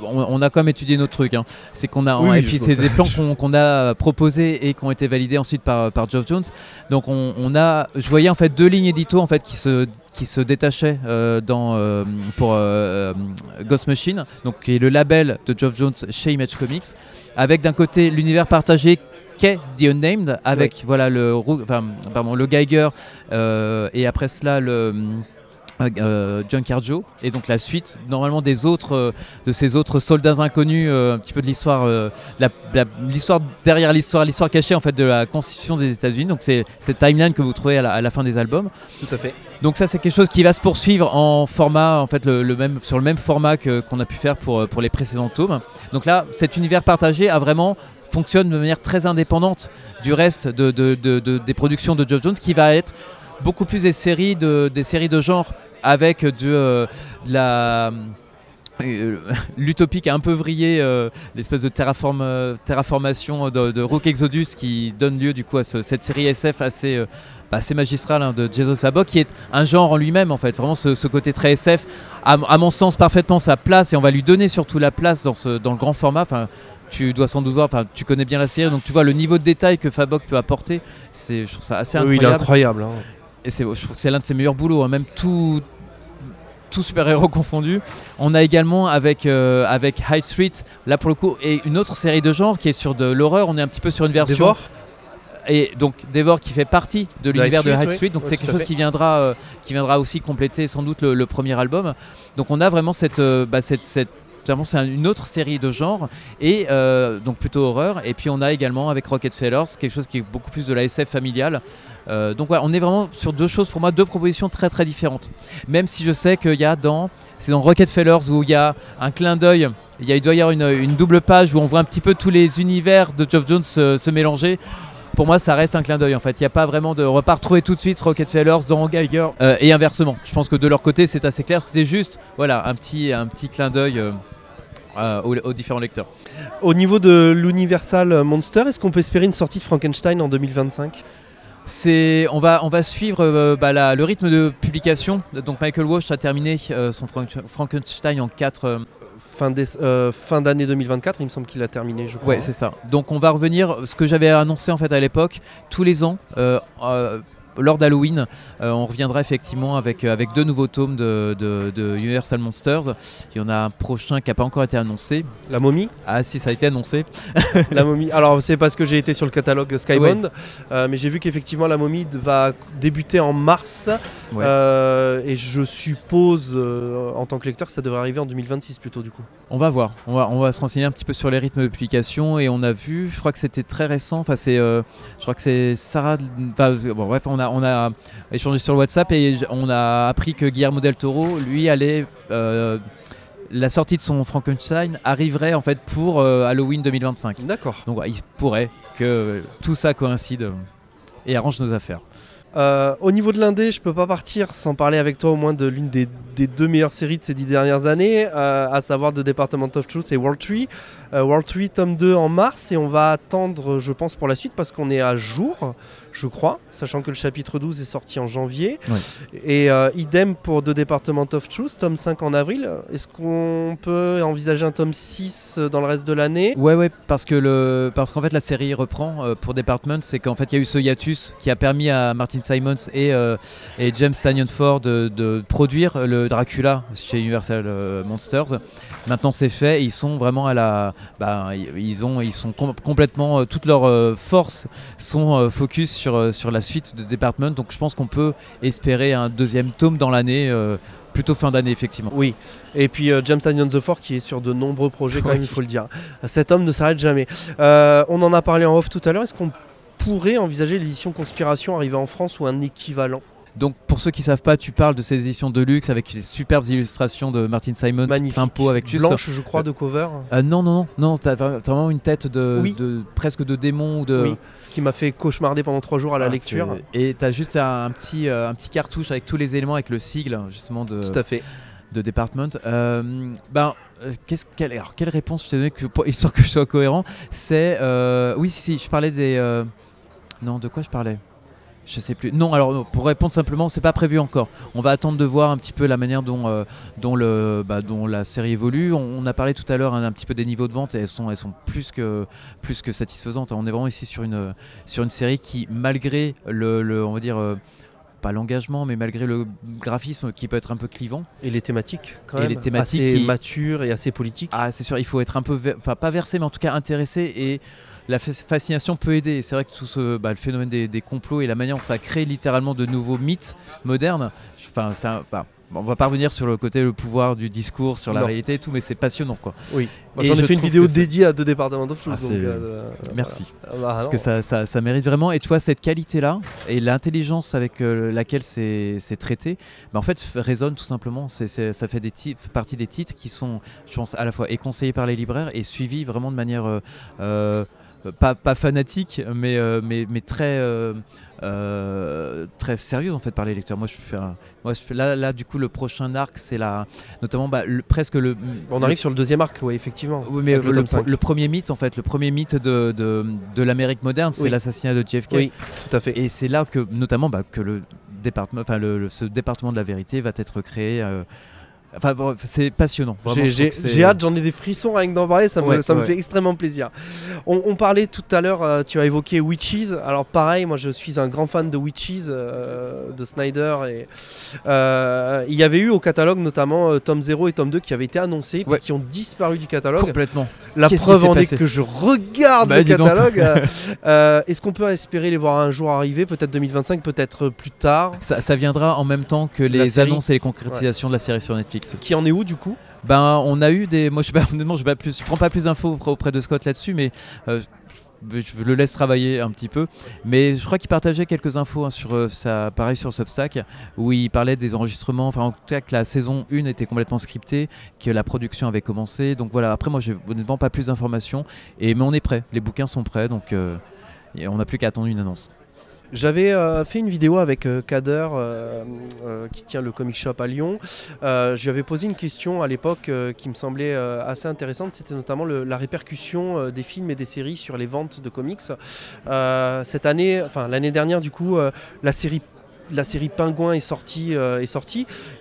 On a quand même étudié notre truc. Hein. C'est qu'on a,
oui,
et puis c'est des plans qu'on a proposés et qui ont été validés ensuite par Geoff Jones. Donc je voyais en fait deux lignes édito en fait qui se détachaient pour Ghost Machine, donc qui est le label de Geoff Jones chez Image Comics, avec d'un côté l'univers partagé qu'est The Unnamed, avec voilà le Geiger, et après cela Junkyard Joe, et donc la suite normalement des autres de ces autres soldats inconnus, un petit peu de l'histoire, l'histoire derrière l'histoire cachée en fait de la constitution des États-Unis. Donc c'est cette timeline que vous trouvez à la fin des albums.
Tout à fait.
Donc ça c'est quelque chose qui va se poursuivre en format en fait sur le même format qu'on a pu faire pour les précédents tomes. Donc là cet univers partagé fonctionne de manière très indépendante du reste des productions de Geoff Jones, qui va être beaucoup plus des séries de genre, avec l'utopie qui a un peu vrillé, l'espèce de terraformation de Rook Exodus, qui donne lieu du coup à cette série SF assez magistrale de Jason Fabok, qui est un genre en lui-même en fait, vraiment ce côté très SF, à mon sens parfaitement sa place, et on va lui donner surtout la place dans le grand format. Enfin, tu dois sans doute voir, tu connais bien la série, donc tu vois le niveau de détail que Fabok peut apporter. Je trouve ça assez incroyable.
Oui, il est incroyable. Hein.
Et je trouve que c'est l'un de ses meilleurs boulots, hein, même tout super-héros confondu. On a également avec High Street, là pour le coup, et une autre série de genre qui est sur de l'horreur. On est un petit peu sur une version...
Dévore.
Et donc Dévore qui fait partie de l'univers de High Street, donc
oui,
c'est quelque chose qui viendra aussi compléter sans doute le premier album. Donc on a vraiment cette c'est une autre série de genre, et donc plutôt horreur. Et puis on a également avec Rockefellers quelque chose qui est beaucoup plus de la SF familiale. Donc ouais, on est vraiment sur deux propositions très très différentes. Même si je sais qu'il y a c'est dans Rockefellers où il y a un clin d'œil. Il doit y avoir une double page où on voit un petit peu tous les univers de Geoff Jones se mélanger. Pour moi, ça reste un clin d'œil en fait. Il n'y a pas vraiment on va pas retrouver tout de suite Rockefellers dans Geiger et inversement. Je pense que de leur côté, c'est assez clair. C'était juste un petit clin d'œil aux différents lecteurs.
Au niveau de l'Universal Monster, est-ce qu'on peut espérer une sortie de Frankenstein en 2025 ?
On va suivre le rythme de publication. Donc Michael Walsh a terminé son Frankenstein en 4...
fin d'année 2024, il me semble qu'il a terminé, je crois.
Ouais, c'est ça. Donc on va revenir, ce que j'avais annoncé en fait à l'époque, tous les ans, lors d'Halloween, on reviendra effectivement avec deux nouveaux tomes de Universal Monsters. Il y en a un prochain qui n'a pas encore été annoncé.
La momie ?
Ah si, ça a été annoncé.
La momie. Alors c'est parce que j'ai été sur le catalogue Skybound, mais j'ai vu qu'effectivement la momie va débuter en mars, et je suppose en tant que lecteur que ça devrait arriver en 2026 plutôt du coup.
On va voir, on va se renseigner un petit peu sur les rythmes de publication, et on a vu, je crois que c'était très récent, je crois que c'est Sarah, on a échangé sur le WhatsApp, et on a appris que Guillermo del Toro, lui, la sortie de son Frankenstein arriverait en fait pour Halloween 2025.
D'accord.
Donc il pourrait que tout ça coïncide et arrange nos affaires.
Au niveau de l'indé, je peux pas partir sans parler avec toi au moins de l'une des deux meilleures séries de ces 10 dernières années, à savoir The Department of Truth et World Tree. World Tree tome 2 en mars, et on va attendre, je pense, pour la suite, parce qu'on est à jour, je crois, sachant que le chapitre 12 est sorti en janvier. Oui. Et idem pour The Department of Truth, tome 5 en avril. Est-ce qu'on peut envisager un tome 6 dans le reste de l'année ?
Ouais, parce qu'en fait la série reprend pour Department, c'est qu'en fait il y a eu ce hiatus qui a permis à Martin Simons et James Tynion Ford de produire le Dracula chez Universal Monsters. Maintenant c'est fait, et ils sont vraiment complètement, toutes leurs forces sont focus sur la suite de Department. Donc je pense qu'on peut espérer un deuxième tome dans l'année, plutôt fin d'année effectivement.
Oui, et puis James Tynion Ford qui est sur de nombreux projets quand même, il faut le dire. Cet homme ne s'arrête jamais. On en a parlé en off tout à l'heure, est-ce qu'on pourrait envisager l'édition Conspiration arriver en France ou un équivalent ?
Donc pour ceux qui ne savent pas, tu parles de ces éditions de luxe avec les superbes illustrations de Martin Simons, plein pot avec
blanche, je crois, de cover.
Non, t'as vraiment une tête presque de démon
qui m'a fait cauchemarder pendant 3 jours à la lecture.
Et t'as juste un petit cartouche avec tous les éléments, avec le sigle justement
Tout à fait.
de Department. Quelle réponse je t'ai donnée histoire que je sois cohérent? C'est je parlais des non, de quoi je parlais? Je sais plus. Non, alors pour répondre simplement, c'est pas prévu encore. On va attendre de voir un petit peu la manière dont la série évolue. On a parlé tout à l'heure un petit peu des niveaux de vente, et elles sont plus que satisfaisantes. On est vraiment ici sur une série qui, malgré on va dire pas l'engagement, mais malgré le graphisme qui peut être un peu clivant.
Et les thématiques quand même.
Et les thématiques
assez matures et assez politiques.
Ah, c'est sûr, il faut être un peu, pas versé, mais en tout cas intéressé, et la fascination peut aider. C'est vrai que tout le phénomène des complots et la manière dont ça crée littéralement de nouveaux mythes modernes, bon, on va pas revenir sur le côté le pouvoir du discours, sur la
Non.
réalité et tout, mais c'est passionnant quoi.
Oui. Moi,
Et
j'en ai
je
fait une
trouve
vidéo
que
dédiée à 2 départements of Truth.
Ah, c'est- Merci. Parce
Non.
que ça mérite vraiment. Et tu vois, cette qualité-là et l'intelligence avec laquelle c'est traité, bah, en fait, résonne tout simplement. Ça fait partie des titres qui sont, je pense, à la fois et conseillés par les libraires et suivis vraiment de manière pas fanatique, mais très sérieuse en fait par les lecteurs. Moi, je fais là, du coup, le prochain arc, c'est notamment presque le.
On arrive sur le 2e arc, oui, effectivement.
Oui, mais
avec le tome 5.
le premier mythe, en fait, le premier mythe de l'Amérique moderne, c'est
Oui.
l'assassinat de JFK.
Oui, tout à fait.
Et c'est là que, notamment, que le département, ce département de la vérité va être créé. Enfin, bon, c'est passionnant. Vraiment,
J'ai hâte, j'en ai des frissons rien que d'en parler, ça me fait extrêmement plaisir. On parlait tout à l'heure, tu as évoqué Witches. Alors pareil, moi je suis un grand fan de Witches, de Snyder. Et, il y avait eu au catalogue notamment tome 0 et tome 2 qui avaient été annoncés, puis qui ont disparu du catalogue.
Complètement.
La
Qu'est-ce
preuve
qui s'est
en est
passé
que je regarde le
dis donc.
catalogue. Est-ce qu'on peut espérer les voir un jour arriver, peut-être 2025, peut-être plus tard?
Ça viendra en même temps que
La
les
série.
annonces et les concrétisations de la série sur Netflix.
Qui en est où du coup?
Ben, on a eu des. Moi, honnêtement, je prends pas plus d'infos auprès de Scott là-dessus, mais je le laisse travailler un petit peu. Mais je crois qu'il partageait quelques infos hein, sur pareil sur Substack, où il parlait des enregistrements. Enfin, en tout cas, que la saison 1 était complètement scriptée, que la production avait commencé. Donc voilà. Après, moi, j'ai honnêtement pas plus d'informations. Mais on est prêt. Les bouquins sont prêts, donc on n'a plus qu'à attendre une annonce.
J'avais fait une vidéo avec Kader qui tient le comic shop à Lyon. Je lui avais posé une question à l'époque qui me semblait assez intéressante. C'était notamment la répercussion des films et des séries sur les ventes de comics. Cette année, enfin l'année dernière du coup, la série Pingouin est sortie.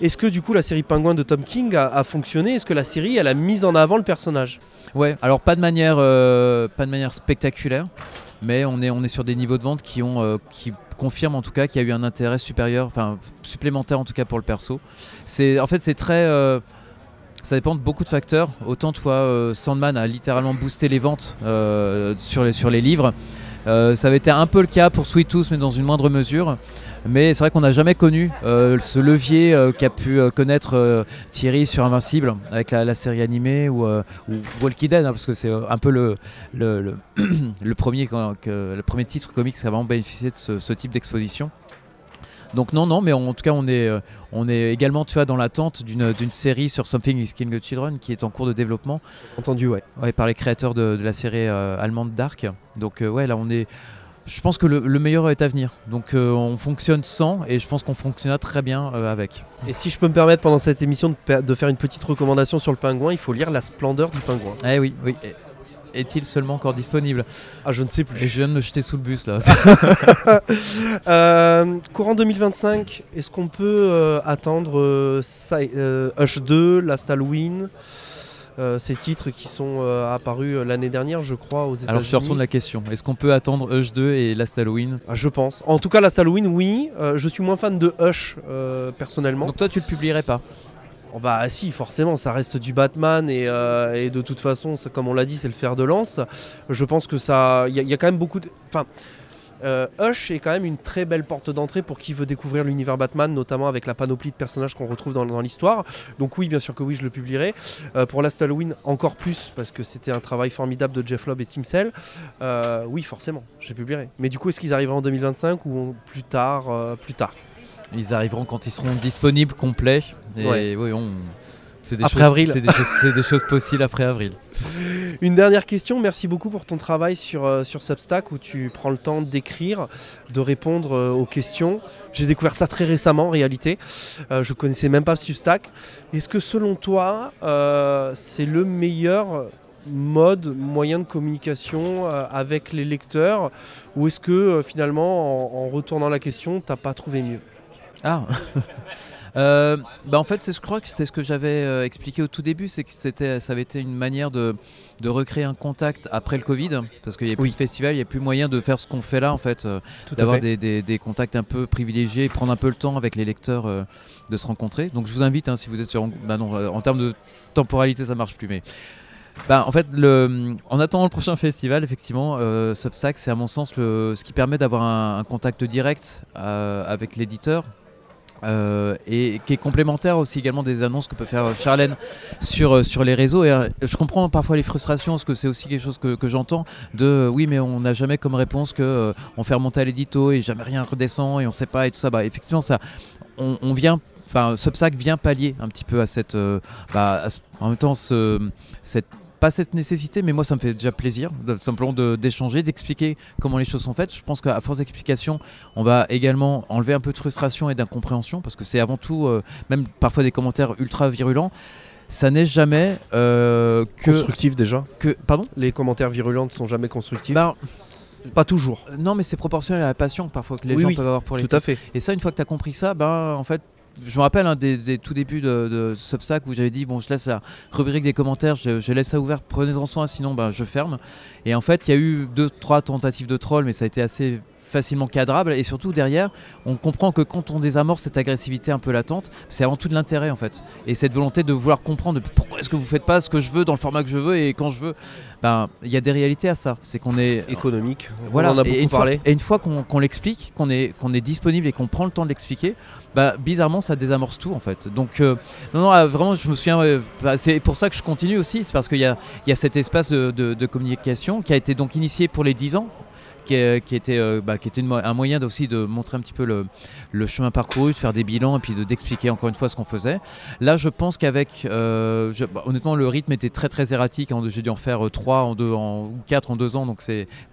Est-ce que du coup la série Pingouin de Tom King a fonctionné? Est-ce que la série elle a mis en avant le personnage?
Ouais, alors pas de manière spectaculaire. Mais on est sur des niveaux de vente qui confirment en tout cas qu'il y a eu un intérêt supérieur, enfin supplémentaire en tout cas pour le perso. En fait c'est très, ça dépend de beaucoup de facteurs. Autant toi, Sandman a littéralement boosté les ventes sur les livres. Ça avait été un peu le cas pour Sweet Tooth, mais dans une moindre mesure. Mais c'est vrai qu'on n'a jamais connu ce levier qu'a pu connaître Thierry sur Invincible avec la série animée ou Walking Dead, hein, parce que c'est un peu le premier titre comics qui a vraiment bénéficié de ce type d'exposition. Donc non, mais en tout cas on est également dans l'attente d'une série sur Something is Killing the Children qui est en cours de développement.
Entendu, ouais.
Par les créateurs de la série allemande Dark. Donc là je pense que le meilleur est à venir. Donc on fonctionne sans et je pense qu'on fonctionnera très bien avec.
Et si je peux me permettre pendant cette émission de faire une petite recommandation sur le pingouin, il faut lire La Splendeur du pingouin.
Eh oui. Est-il seulement encore disponible?
Ah, je ne sais plus.
Et je viens de me jeter sous le bus là.
Courant 2025, est-ce qu'on peut attendre Hush 2, Last Halloween, ces titres qui sont apparus l'année dernière, je crois, aux États-Unis?
Alors je retourne la question. Est-ce qu'on peut attendre Hush 2 et Last Halloween?
Je pense. En tout cas, Last Halloween, oui. Je suis moins fan de Hush, personnellement.
Donc toi, tu le publierais pas?
Oh bah si, forcément, ça reste du Batman et de toute façon, comme on l'a dit, c'est le fer de lance. Je pense que ça, il y a quand même beaucoup de... Enfin, Hush est quand même une très belle porte d'entrée pour qui veut découvrir l'univers Batman, notamment avec la panoplie de personnages qu'on retrouve dans l'histoire. Donc oui, bien sûr que oui, je le publierai. Pour Last Halloween, encore plus, parce que c'était un travail formidable de Jeff Loeb et Tim Sale. Oui, forcément, je le publierai. Mais du coup, est-ce qu'ils arriveront en 2025 ou plus tard?
Ils arriveront quand ils seront disponibles, complets. Et
Ouais.
oui, c'est
Avril.
C'est des choses possibles après avril.
Une dernière question, merci beaucoup pour ton travail sur Substack où tu prends le temps d'écrire, de répondre aux questions. J'ai découvert ça très récemment en réalité, je connaissais même pas Substack. Est-ce que selon toi, c'est le meilleur moyen de communication avec les lecteurs ou est-ce que finalement en retournant la question, t'as pas trouvé mieux?
Ah en fait, je crois que c'était ce que j'avais expliqué au tout début, c'est que ça avait été une manière de recréer un contact après le Covid, parce qu'il n'y a plus de festival, il n'y a plus moyen de faire ce qu'on fait là en fait, d'avoir des contacts un peu privilégiés, prendre un peu le temps avec les lecteurs de se rencontrer. Donc je vous invite, si vous êtes sur... en termes de temporalité ça marche plus, mais... en fait, en attendant le prochain festival, effectivement, Substack, c'est à mon sens ce qui permet d'avoir un contact direct avec l'éditeur. et qui est complémentaire aussi également des annonces que peut faire Charlène sur les réseaux. Et je comprends parfois les frustrations, parce que c'est aussi quelque chose que j'entends, de oui mais on n'a jamais comme réponse que on fait remonter à l'édito et jamais rien redescend et on sait pas et tout ça. Bah, effectivement ça, on vient, enfin Substack vient pallier un petit peu à cette, en même temps pas cette nécessité, mais moi ça me fait déjà plaisir simplement d'échanger, d'expliquer comment les choses sont faites. Je pense qu'à force d'explication, on va également enlever un peu de frustration et d'incompréhension, parce que c'est avant tout, même parfois des commentaires ultra virulents, ça n'est jamais
constructif déjà.
Pardon ?
Les commentaires virulents ne sont jamais constructifs.
Pas
toujours.
Non, mais c'est proportionnel à la passion parfois que les gens peuvent avoir pour les
tout à fait.
Et ça, une fois que tu as compris ça, en fait, je me rappelle des tout débuts de Substack où j'avais dit bon, je laisse la rubrique des commentaires, je laisse ça ouvert, prenez-en soin, sinon je ferme. Et en fait, il y a eu 2-3 tentatives de troll, mais ça a été assez facilement cadrable, et surtout derrière on comprend que quand on désamorce cette agressivité un peu latente, c'est avant tout de l'intérêt en fait, et cette volonté de vouloir comprendre pourquoi est-ce que vous faites pas ce que je veux dans le format que je veux et quand je veux. Il y a des réalités à ça, c'est qu'on est
économique,
voilà,
on en a beaucoup parlé,
et une fois qu'on l'explique, qu'on est disponible et qu'on prend le temps de l'expliquer, bizarrement ça désamorce tout en fait. Donc non, vraiment je me souviens, c'est pour ça que je continue aussi, c'est parce qu'il y a cet espace de communication qui a été donc initié pour les 10 ans, qui était un moyen aussi de montrer un petit peu le chemin parcouru, de faire des bilans et puis d'expliquer encore une fois ce qu'on faisait. Là, je pense qu'avec, honnêtement, le rythme était très très erratique. J'ai dû en faire 3 ou 4 en 2 ans. Donc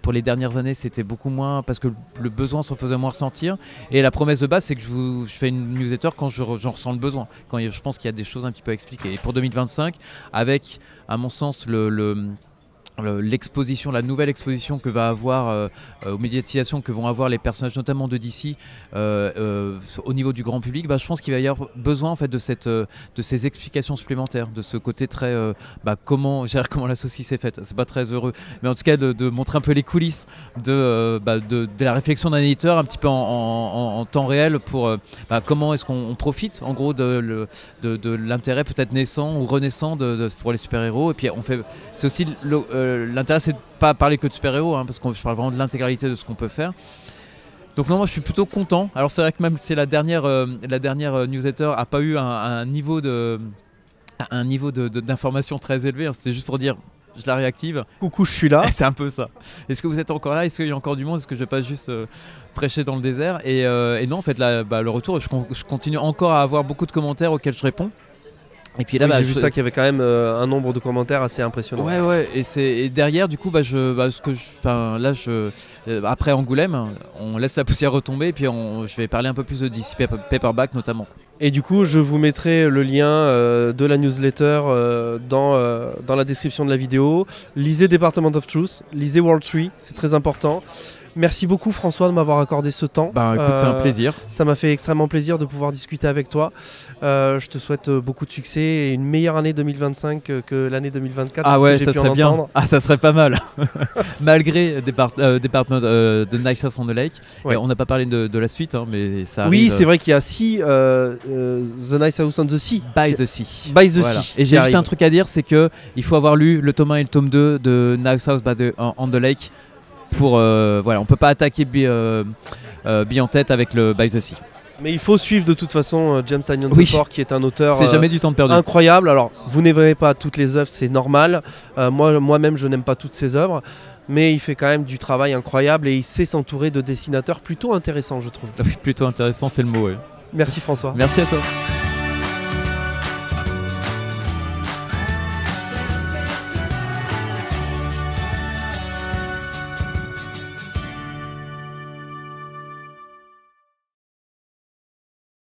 pour les dernières années, c'était beaucoup moins parce que le besoin s'en faisait moins ressentir. Et la promesse de base, c'est que je fais une newsletter quand j'en ressens le besoin. Quand je pense qu'il y a des choses un petit peu à expliquer. Et pour 2025, avec, à mon sens, l'exposition, la nouvelle exposition que va avoir aux médiatisations que vont avoir les personnages notamment de DC au niveau du grand public, je pense qu'il va y avoir besoin en fait de ces explications supplémentaires, de ce côté très comment la saucisse est faite. C'est pas très heureux, mais en tout cas de montrer un peu les coulisses de la réflexion d'un éditeur un petit peu en temps réel pour comment est-ce qu'on profite en gros de l'intérêt peut-être naissant ou renaissant pour les super-héros. Et puis c'est aussi l'intérêt, c'est de pas parler que de super-héros, parce que je parle vraiment de l'intégralité de ce qu'on peut faire. Donc non, moi je suis plutôt content. Alors c'est vrai que même si la dernière newsletter a pas eu un niveau d'information très élevé, c'était juste pour dire je la réactive.
Coucou, je suis là.
C'est un peu ça. Est-ce que vous êtes encore là ? Est-ce qu'il y a encore du monde ? Est-ce que je vais pas juste prêcher dans le désert ? Et non, en fait, le retour, je continue encore à avoir beaucoup de commentaires auxquels je réponds. Et puis là,
j'ai vu ça qu'il y avait quand même un nombre de commentaires assez impressionnant.
Ouais. Et derrière, du coup, après Angoulême, on laisse la poussière retomber et puis je vais parler un peu plus de DC Paperback notamment.
Et du coup, je vous mettrai le lien de la newsletter dans la description de la vidéo. Lisez Department of Truth, lisez World 3, c'est très important. Merci beaucoup François de m'avoir accordé ce temps.
Écoute, c'est un plaisir.
Ça m'a fait extrêmement plaisir de pouvoir discuter avec toi. Je te souhaite beaucoup de succès et une meilleure année 2025 que l'année 2024.
Ah ouais, ça serait bien. Ah, ça serait pas mal. Malgré Department de Nice House on the Lake.
Ouais.
On n'a pas parlé de la suite, mais ça arrive.
Oui, c'est vrai qu'il y a The Nice House on the Sea.
By the Sea.
By the Sea.
Et j'ai juste un truc à dire, c'est qu'il faut avoir lu le tome 1 et le tome 2 de Nice House on the Lake. On peut pas attaquer Bee en tête avec le By the Sea.
Mais il faut suivre de toute façon James Tynion Ford, qui est un auteur
c'est jamais du temps perdu.
Incroyable. Alors vous n'aimez pas toutes les œuvres, c'est normal. Moi-même je n'aime pas toutes ses œuvres, mais il fait quand même du travail incroyable et il sait s'entourer de dessinateurs plutôt intéressants, je trouve.
Oui, plutôt intéressant, c'est le mot. Oui.
Merci François.
Merci à toi.